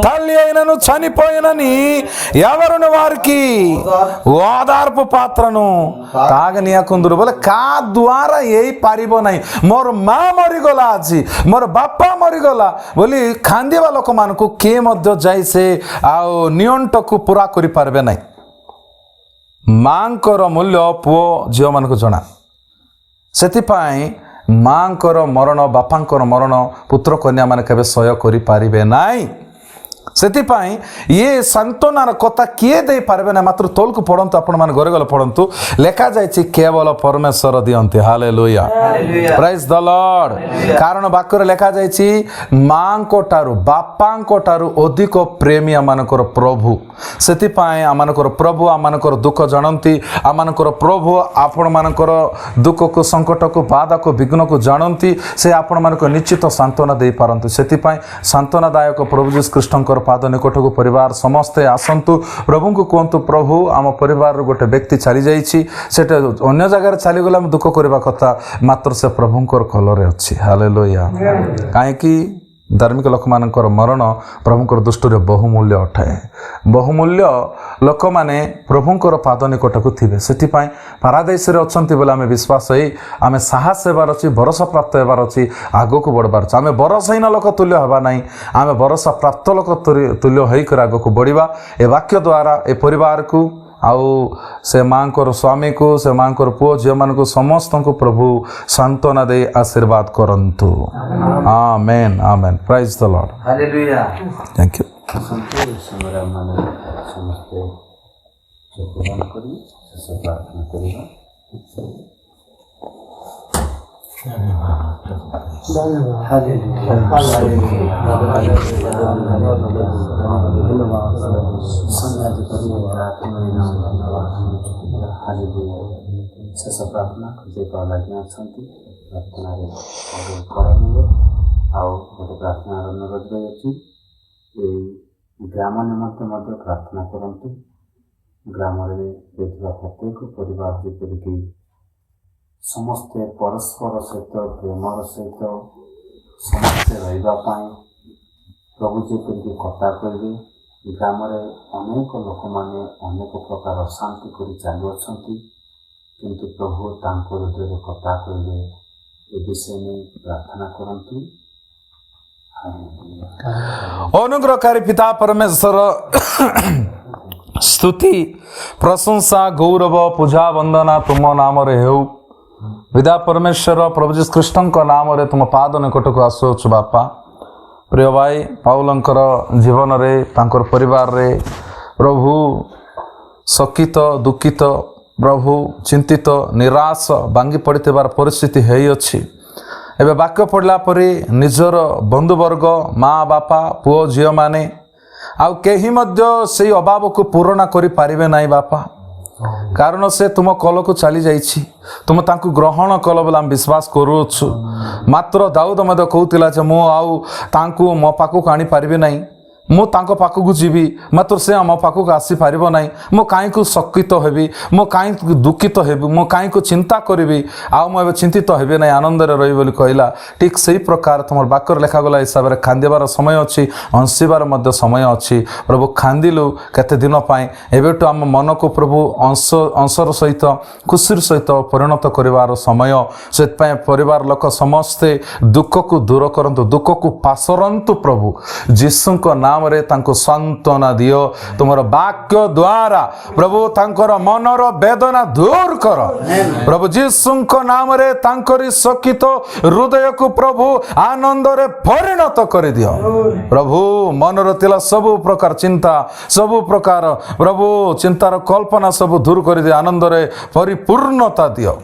తల్లి అయినను చనిపోయినని ఎవరును వారికి ఓదార్పు పాత్రను తాగనీయకుందురు ବୋଲେ କା ଦ୍ୱାରା ହେଇପାରିବ ନାହିଁ ମୋର ମା ମରିଗଲା ଆଜି ମୋର ବାପା ମରିଗଲା ବୋଲି କାନ୍ଦିବା ଲୋକମାନଙ୍କୁ କିଏ ମଧ୍ୟ ଯାଇ ସେ ଆଉ ନିଅଣ୍ଟକୁ ପୁରା କରିପାରିବେ ନାହିଁ ମାଙ୍କର ମୂଲ୍ୟ ପୁଅ ଝିଅମାନଙ୍କୁ ଜଣା ସେଥିପାଇଁ ମାଙ୍କର ମରଣ ବାପାଙ୍କର ମରଣ ପୁତ୍ର କନ୍ୟାମାନେ କେବେ ସହ୍ୟ କରିପାରିବେ ନାହିଁ ସେଥିପାଇଁ ଇଏ ସାନ୍ତ୍ୱନାର କଥା କିଏ ଦେଇପାରିବେ ନାହିଁ ମାତ୍ର ତଳକୁ ପଢ଼ନ୍ତୁ ଆପଣମାନେ ଘରେ ଗଲେ ପଢ଼ନ୍ତୁ ଲେଖାଯାଇଛି କେବଳ ପରମେଶ୍ୱର ଦିଅନ୍ତି ହାଲେଲୁୟା ପ୍ରାଇଜ୍ ଦ ଲର୍ଡ କାରଣ ବାକ୍ୟରେ ଲେଖାଯାଇଛି ମାଙ୍କ ଠାରୁ ବାପାଙ୍କ ଠାରୁ ଅଧିକ ପ୍ରେମୀ ଆମମାନଙ୍କର ପ୍ରଭୁ ସେଥିପାଇଁ ଆମମାନଙ୍କର ପ୍ରଭୁ ଆମମାନଙ୍କର ଦୁଃଖ ଜାଣନ୍ତି ଆମମାନଙ୍କର ପ୍ରଭୁ ଆପଣମାନଙ୍କର ଦୁଃଖକୁ ସଙ୍କଟକୁ ବାଧାକୁ ବିଘ୍ନକୁ ଜାଣନ୍ତି ସେ ଆପଣମାନଙ୍କୁ ନିଶ୍ଚିତ ସାନ୍ତ୍ୱନା ଦେଇପାରନ୍ତି ସେଥିପାଇଁ ସାନ୍ତ୍ୱନାଦାୟକ ପ୍ରଭୁ ଯୀଶୁ ଖ୍ରୀଷ୍ଟଙ୍କର ପାଦ ନିକଟକୁ ପରିବାର ସମସ୍ତେ ଆସନ୍ତୁ ପ୍ରଭୁଙ୍କୁ କୁହନ୍ତୁ ପ୍ରଭୁ ଆମ ପରିବାରର ଗୋଟେ ବ୍ୟକ୍ତି ଚାଲିଯାଇଛି ସେଟା ଅନ୍ୟ ଜାଗାରେ ଚାଲିଗଲେ ଆମେ ଦୁଃଖ କରିବା କଥା ମାତ୍ର ସେ ପ୍ରଭୁଙ୍କର କୋଳରେ ଅଛି ହାଲେଲୁୟା କାହିଁକି ଧାର୍ମିକ ଲୋକମାନଙ୍କର ମରଣ ପ୍ରଭୁଙ୍କର ଦୃଷ୍ଟିରେ ବହୁମୂଲ୍ୟ ଅଟେ ବହୁମୂଲ୍ୟ ଲୋକମାନେ ପ୍ରଭୁଙ୍କର ପାଦ ନିକଟକୁ ଥିବେ ସେଥିପାଇଁ ପାରାଦୀସରେ ଅଛନ୍ତି ବୋଲି ଆମେ ବିଶ୍ୱାସ ହେଇ ଆମେ ସାହସ ହେବାର ଅଛି ଭରସା ପ୍ରାପ୍ତ ହେବାର ଅଛି ଆଗକୁ ବଢ଼ିବାର ଅଛି ଆମେ ଭରସାହୀନ ଲୋକ ତୁଲ୍ୟ ହେବା ନାହିଁ ଆମେ ଭରସା ପ୍ରାପ୍ତ ଲୋକ ତୁଲ୍ୟ ହେଇକରି ଆଗକୁ ବଢ଼ିବା ଏ ବାକ୍ୟ ଦ୍ୱାରା ଏ ପରିବାରକୁ ଆଉ ସେ ମାଙ୍କର ସ୍ୱାମୀକୁ ସେ ମାଙ୍କର ପୁଅ ଝିଅମାନଙ୍କୁ ସମସ୍ତଙ୍କୁ ପ୍ରଭୁ ସାନ୍ତ୍ୱନା ଦେଇ ଆଶୀର୍ବାଦ କରନ୍ତୁ amen amen praise the Lord hallelujah thank you ସମୟରେ ଆମେ ସମସ୍ତେ ଯୋଗଦାନ କରି ଶେଷ ପ୍ରାର୍ଥନା କରିବା ଶେଷ ପ୍ରାର୍ଥନା ଯେତେବେଳେ ଲାଗି ଅଛନ୍ତି ପ୍ରାର୍ଥନାରେ କରାଯିବ ଆଉ ଗୋଟେ ପ୍ରାର୍ଥନାର ଅନୁରୋଧ ରହିଅଛି ଏଇ ଗ୍ରାମ ନିମନ୍ତେ ମଧ୍ୟ ପ୍ରାର୍ଥନା କରନ୍ତୁ ଗ୍ରାମରେ ରହିଥିବା ପ୍ରତ୍ୟେକ ପରିବାର ଯେପରିକି ସମସ୍ତେ ପରସ୍ପର ସହିତ ପ୍ରେମର ସହିତ ସମସ୍ତେ ରହିବା ପାଇଁ ପ୍ରଭୁ ଯେପରିକି କଥା କହିବେ ଗ୍ରାମରେ ଅନେକ ଲୋକମାନେ ଅନେକ ପ୍ରକାର ଅଶାନ୍ତି କରି ଚାଲୁଅଛନ୍ତି କିନ୍ତୁ ପ୍ରଭୁ ତାଙ୍କ ହୃଦୟରେ କଥା କହିବେ ଏ ବିଷୟ ନେଇ ପ୍ରାର୍ଥନା କରନ୍ତୁ ଅନୁଗ୍ରହକାରୀ ପିତା ପରମେଶ୍ୱର ସ୍ତୁତି ପ୍ରଶଂସା ଗୌରବ ପୂଜା ବନ୍ଦନା ତୁମ ନାମରେ ହେଉ ପିତା ପରମେଶ୍ୱର ପ୍ରଭୁ ଯୀଶୁ ଖ୍ରୀଷ୍ଟଙ୍କ ନାମରେ ତୁମ ପାଦ ନିକଟକୁ ଆସୁଅଛୁ ବାପା ପ୍ରିୟ ଭାଇ ପାଉଲଙ୍କର ଜୀବନରେ ତାଙ୍କର ପରିବାରରେ ପ୍ରଭୁ ଶୋକିତ ଦୁଃଖିତ ପ୍ରଭୁ ଚିନ୍ତିତ ନିରାଶ ଭାଙ୍ଗି ପଡ଼ିଥିବାର ପରିସ୍ଥିତି ହେଇଅଛି ଏବେ ବାକ୍ୟ ପଢ଼ିଲା ପରେ ନିଜର ବନ୍ଧୁବର୍ଗ ମା ବାପା ପୁଅ ଝିଅମାନେ ଆଉ କେହି ମଧ୍ୟ ସେଇ ଅଭାବକୁ ପୂରଣ କରିପାରିବେ ନାହିଁ ବାପା କାରଣ ସେ ତୁମ କଲକୁ ଚାଲି ଯାଇଛି ତୁମେ ତାଙ୍କୁ ଗ୍ରହଣ କଲ ବୋଲି ଆମେ ବିଶ୍ୱାସ କରୁଅଛୁ ମାତ୍ର ଦାଉଦ ମଧ୍ୟ କହୁଥିଲା ଯେ ମୁଁ ଆଉ ତାଙ୍କୁ ମୋ ପାଖକୁ ଆଣିପାରିବି ନାହିଁ ମୁଁ ତାଙ୍କ ପାଖକୁ ଯିବି ମାତ୍ର ସେ ଆମ ପାଖକୁ ଆସିପାରିବ ନାହିଁ ମୁଁ କାହିଁକି ଶୋକିତ ହେବି ମୁଁ କାହିଁକି ଦୁଃଖିତ ହେବି ମୁଁ କାହିଁକି ଚିନ୍ତା କରିବି ଆଉ ମୁଁ ଏବେ ଚିନ୍ତିତ ହେବି ନାହିଁ ଆନନ୍ଦରେ ରହିବି ବୋଲି କହିଲା ଠିକ୍ ସେହି ପ୍ରକାର ତୁମର ବାକ୍ୟରେ ଲେଖାଗଲା ହିସାବରେ କାନ୍ଦିବାର ସମୟ ଅଛି ହସିବାର ମଧ୍ୟ ସମୟ ଅଛି ପ୍ରଭୁ କାନ୍ଦିଲୁ କେତେ ଦିନ ପାଇଁ ଏବେଠୁ ଆମ ମନକୁ ପ୍ରଭୁ ଅଂଶର ସହିତ ଖୁସିର ସହିତ ପରିଣତ କରିବାର ସମୟ ସେଥିପାଇଁ ପରିବାର ଲୋକ ସମସ୍ତେ ଦୁଃଖକୁ ଦୂର କରନ୍ତୁ ଦୁଃଖକୁ ପାସରନ୍ତୁ ପ୍ରଭୁ ଯୀଶୁଙ୍କ ନାମ नामरे तांको सांत्वना दियो तुमर वाक्य द्वारा प्रभु तांकर मनर वेदना दूर कर प्रभु जीसुଙ୍କ नामरे तांकरी सकित हृदय को प्रभु आनंद रे परिणत कर दियो प्रभु मनर तिला सब प्रकार चिंता सब प्रकार प्रभु चिंतार कल्पना सब दूर कर दियो आनंद रे परिपूर्णता दियो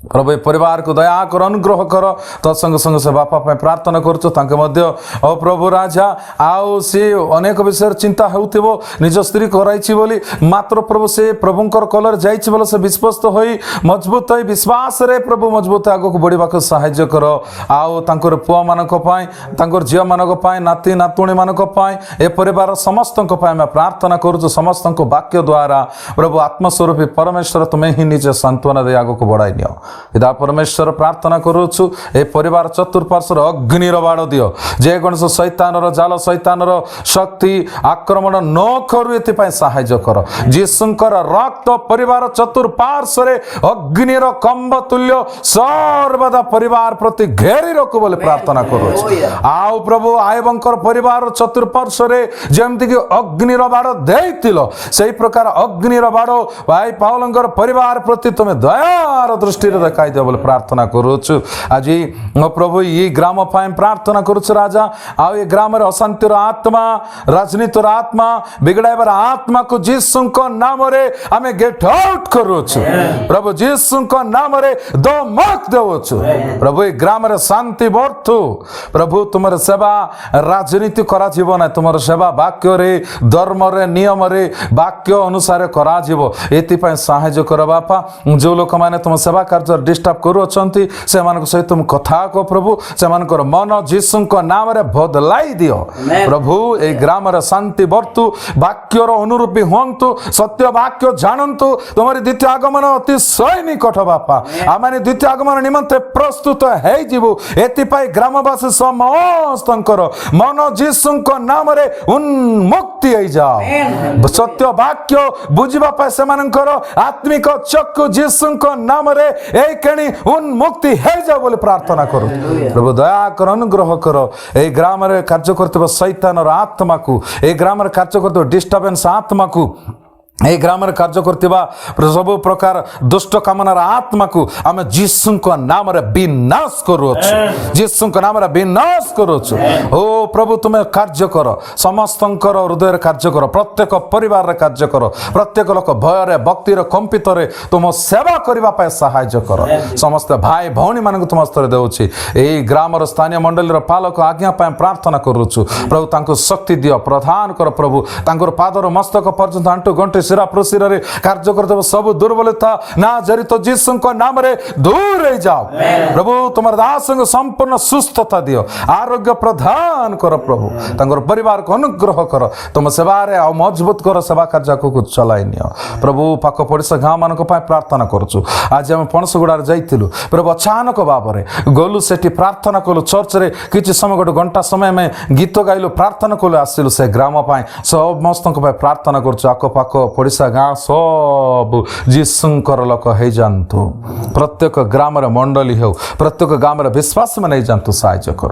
प्रभु परिवार को दया कर अनुग्रह कर तो संग संग से बापा पे प्रार्थना करुचु तांके मध्य ओ प्रभु राजा आउ से अनेक विषय चिंता होउथिबो निज स्त्री कराइछि बोली मात्र प्रभु से प्रभुंकर कलर जाइछि बोले से विश्वस्त होई मजबूत होई विश्वास रे प्रभु मजबूत आगो को बढ़िबा को सहायता कर आउ तांकर पुआ मानक पाई तांकर झिया मानक पाई नाती नातुणी मानक पाई ए परिवार समस्तक पाई मैं प्रार्थना करुचु समस्तक वाक्य द्वारा प्रभु आत्मस्वरूपी परमेश्वर तुम्हें ही निज सांत्वना दे आगो को बढ़ाई नियो पिता परमेश्वर प्रार्थना करुछु ए परिवार चतुर्पार्श्वर अग्निर बाण दियो जे गणेश शैतानर जाल शैतानर शक्ति आक्रमण न करू एथि सहायता कर जीसुंकर रक्त परिवार चतुर्पार्श्वरे अग्निर कंब तुल्य सर्वदा परिवार प्रति घेरी रखु बोले प्रार्थना करुछु आउ प्रभु आयबंकर परिवार चतुर्पार्श्वरे जेमति कि अग्निर बाण देइतिलो सेही प्रकार अग्निर बाण भाई पावलंकर परिवार प्रति तुमे दयार दृष्टि देखाई दियो बोले प्रार्थना करुछु आज प्रभु ये ग्राम पाए प्रार्थना करुछु राजा आ ये ग्राम रे अशांतिर आत्मा राजनीतिर आत्मा बिगड़ाइबार आत्मा को जीसुଙ୍କ नाम रे आमे गेट आउट करुछु प्रभु जीसुଙ୍କ नाम रे दो मुक्त देउछु प्रभु ये ग्राम रे शांति बर्थु प्रभु तुमर सेवा राजनीति करा जीव ना तुमर सेवा वाक्य रे धर्म रे नियम रे वाक्य अनुसार करा जीव एति पय सहायता कर बापा जो लोक माने तुम सेवा कार्य डिस्टर्ब करू अछंती से मानक सहित तुम कथा को प्रभु से मानकर मन जीसुଙ୍କ नाम रे बदलाई दियो प्रभु ए ग्राम रे शांति बर्तु वाक्यर अनुरूपी होंतु सत्य वाक्य जानंतु तुम्हारी द्वितीय आगमन अति सैनिकठ बापा आमाने द्वितीय आगमन निमंते प्रस्तुत हे जीवु एति पय ग्रामवासी समस्तंकर मन जीसुଙ୍କ नाम रे उन्मुक्ति हे जाओ सत्य वाक्य बुझिबा पय से मानकर आत्मिक चक्षु जीसुଙ୍କ नाम रे एकेणी उन्मुक्ति हे जा बोले प्रार्थना करो प्रभु दया कर अनुग्रह कर ए ग्राम रे कार्य करते शैतानर आत्मा को ए ग्राम रे कार्य करते डिस्टर्बेंस आत्मा को ए ग्राम रे कार्य करथिबा सब प्रकार दुष्ट कामनार आत्मा को आमे जीसुଙ୍କ नाम रे विनाश करूछु जीसुଙ୍କ नाम रे विनाश करूछु ओ प्रभु तुमे कार्य कर समस्तंकर हृदय रे कार्य कर प्रत्येक परिवार रे कार्य कर प्रत्येक लोक भय रे भक्ति रे कंपित रे तुम सेवा करबा पाए सहायता कर समस्त भाई भौणी मानक तुम स्तर देउछि ए ग्राम रो स्थानीय मंडली रो पालक आज्ञा पाए प्रार्थना करूछु प्रभु तांको शक्ति दियो प्रदान कर प्रभु तांकर पादर मस्तक पर्यंत आंटु गंटे शिरा प्रशिरा रे कार्य करते सब दुर्बलता ना जरित जीसुଙ୍କ नाम रे दूर हो जाओ प्रभु तुम दास संपूर्ण सुस्थता दियो आरोग्य प्रदान कर प्रभु तांकर परिवार को अनुग्रह कर तुम सेवा रे आ मजबूत कर सेवा कार्य को चलाई नियो प्रभु पाक पड़ोसा गाँ मान प्रार्थना करूछु आज हम पणसगुड़ा जाइलु प्रभु अचानक भाव गलु सेठी प्रार्थना कलु चर्च रे किछि समय गोटे घंटा समय में गीत गाइलु प्रार्थना कलु आसिलु से ग्राम पाए समस्त प्रार्थना करूछु आक पाक पड़ोसा गाँ सब जीसुଙ୍କର लोक हो जातु प्रत्येक ग्राम मंडली हो प्रत्येक ग्राम विश्वास में नहीं जातु साहाय्य कर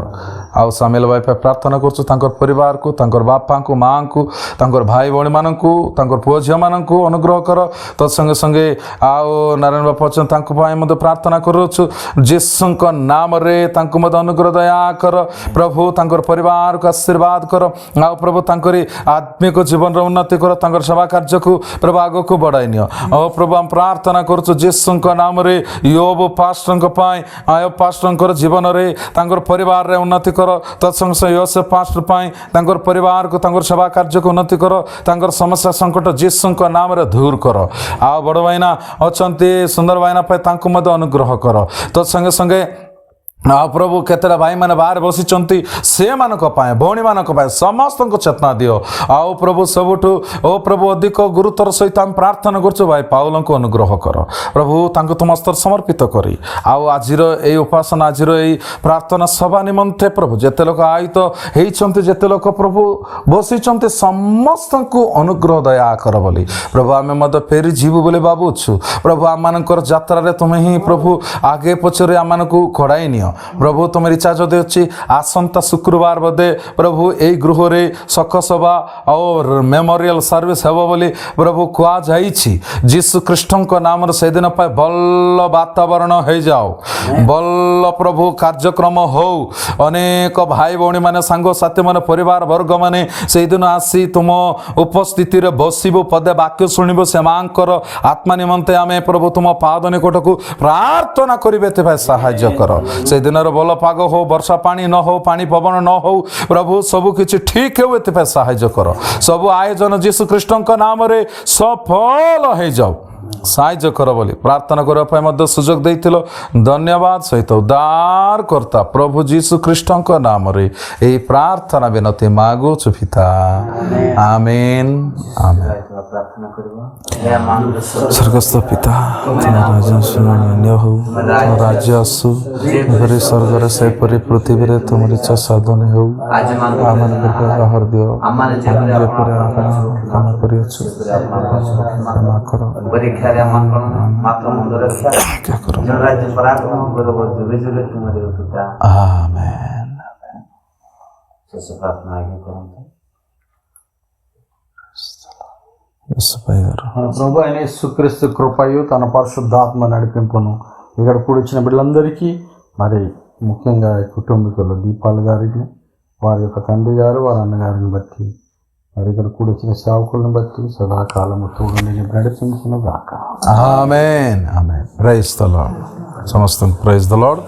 आउ सामिल भाई पे प्रार्थना करूछु तांकर परिवार को तांकर बापा को माँ को तांकर भाई भौणी मान को तांकर पुओ झिया मान को अनुग्रह कर तो संगे संगे आउ नारायण बापा अच्छा तांको पाए मते प्रार्थना करूछु जीसुଙ୍କ नाम रे तांको मते अनुग्रह दया कर प्रभु तांकर परिवार को आशीर्वाद कर आउ प्रभु तांकरी आत्मिक जीवन रो उन्नति कर तांकर सेवा कार्य को प्रभु आगो को बढ़ाई नियो ओ प्रभु हम प्रार्थना करूछु जीसुଙ୍କ नाम रे योब पास्टरଙ୍କ पाए आयो पास्टरଙ୍କ जीवन रे तांकर परिवार रे उन्नति कर तत्संग से योसेफ पास्टर पाए तांकर परिवार को तांकर सेवा कार्य को उन्नति कर तांकर समस्या संकट जीसुଙ୍କ नाम रे दूर कर आ बड़ भाईना अछंती सुंदर भाईना पे तांको मते अनुग्रह कर तत्संग संगे आ प्रभु केतरा भाई माने बाहर बसिचंती से मानक पाए भौणी मानक पाए समस्त को चेतना दियो आओ प्रभु सबुठु ओ प्रभु अधिक गुरुतर सहित हम प्रार्थना करछु भाई पाउल को अनुग्रह कर प्रभु तांको तुम स्तर समर्पित करी आओ आजिर ए उपासना आजिर ए प्रार्थना सभा निमंते प्रभु जेते लोक आयत हेइचंती जेते लोक प्रभु बसिचंती समस्त को अनुग्रह दया कर बोली प्रभु आमे मद फेरी जीव बोले बाबूछु प्रभु आम मानकर यात्रा रे तुमे ही प्रभु आगे पछरे आम मानकु खड़ाई नियो प्रभु तुम इच्छा जदि अच्छी आसंता शुक्रवार बोधे प्रभु यही गृह शोकसभा और मेमोरियल सर्विस हेब बोली प्रभु कह जीशु ख्रीष्ट नाम से दिन भल वातावरण हो जाओ भल प्रभु कार्यक्रम हो अनेक भाई भौणी मैंने सांगसाथी मैंने परिवार वर्ग मैंने से दिन आसी तुम उपस्थिति बसबू पदे वाक्य शुणु से आत्मा निमंते आम प्रभु तुम पाद निकट को प्रार्थना करें साहाय्य कर से दिन भल पाग हो वर्षा पानी न हो पानी पवन न हो प्रभु सबू किसी ठीक हो ये साहाय्य कर सबू आयोजन जीशु ख्रीष्ट नाम सफल हो जाओ साहाय्य कर बोली प्रार्थना करने सुजोग देथिलो धन्यवाद सहित उद्धार करता प्रभु जीशु ख्रीष्ट नाम रे ए प्रार्थना विनती मागुछु पिता आमेन आमेन स्वर्गस्थ पिता राज्य हो राज्य आसु स्वर्ग से पृथ्वी तुम इच्छा साधन हो आहार दियो काम कर क्या करो आमेन ప్రభు అయిన యేసుక్రీస్తు కృపయు తన పరిశుద్ధాత్మ నడిపింపును ఇక్కడ కూడిచిన బిడ్డలందరికీ మరి ముఖ్యంగా కుటుంబీకులు దీపాల్ గారికి వారి యొక్క తండ్రి గారు వారి అన్నగారిని బట్టి మరి ఇక్కడ కూడిచిన సేవకులను బట్టి సదాకాలము తోడుని నడిపించును గాక ఆమేన్ ఆమేన్ ప్రైజ్ ద లార్డ్ సమస్తం ప్రైజ్ ద లార్డ్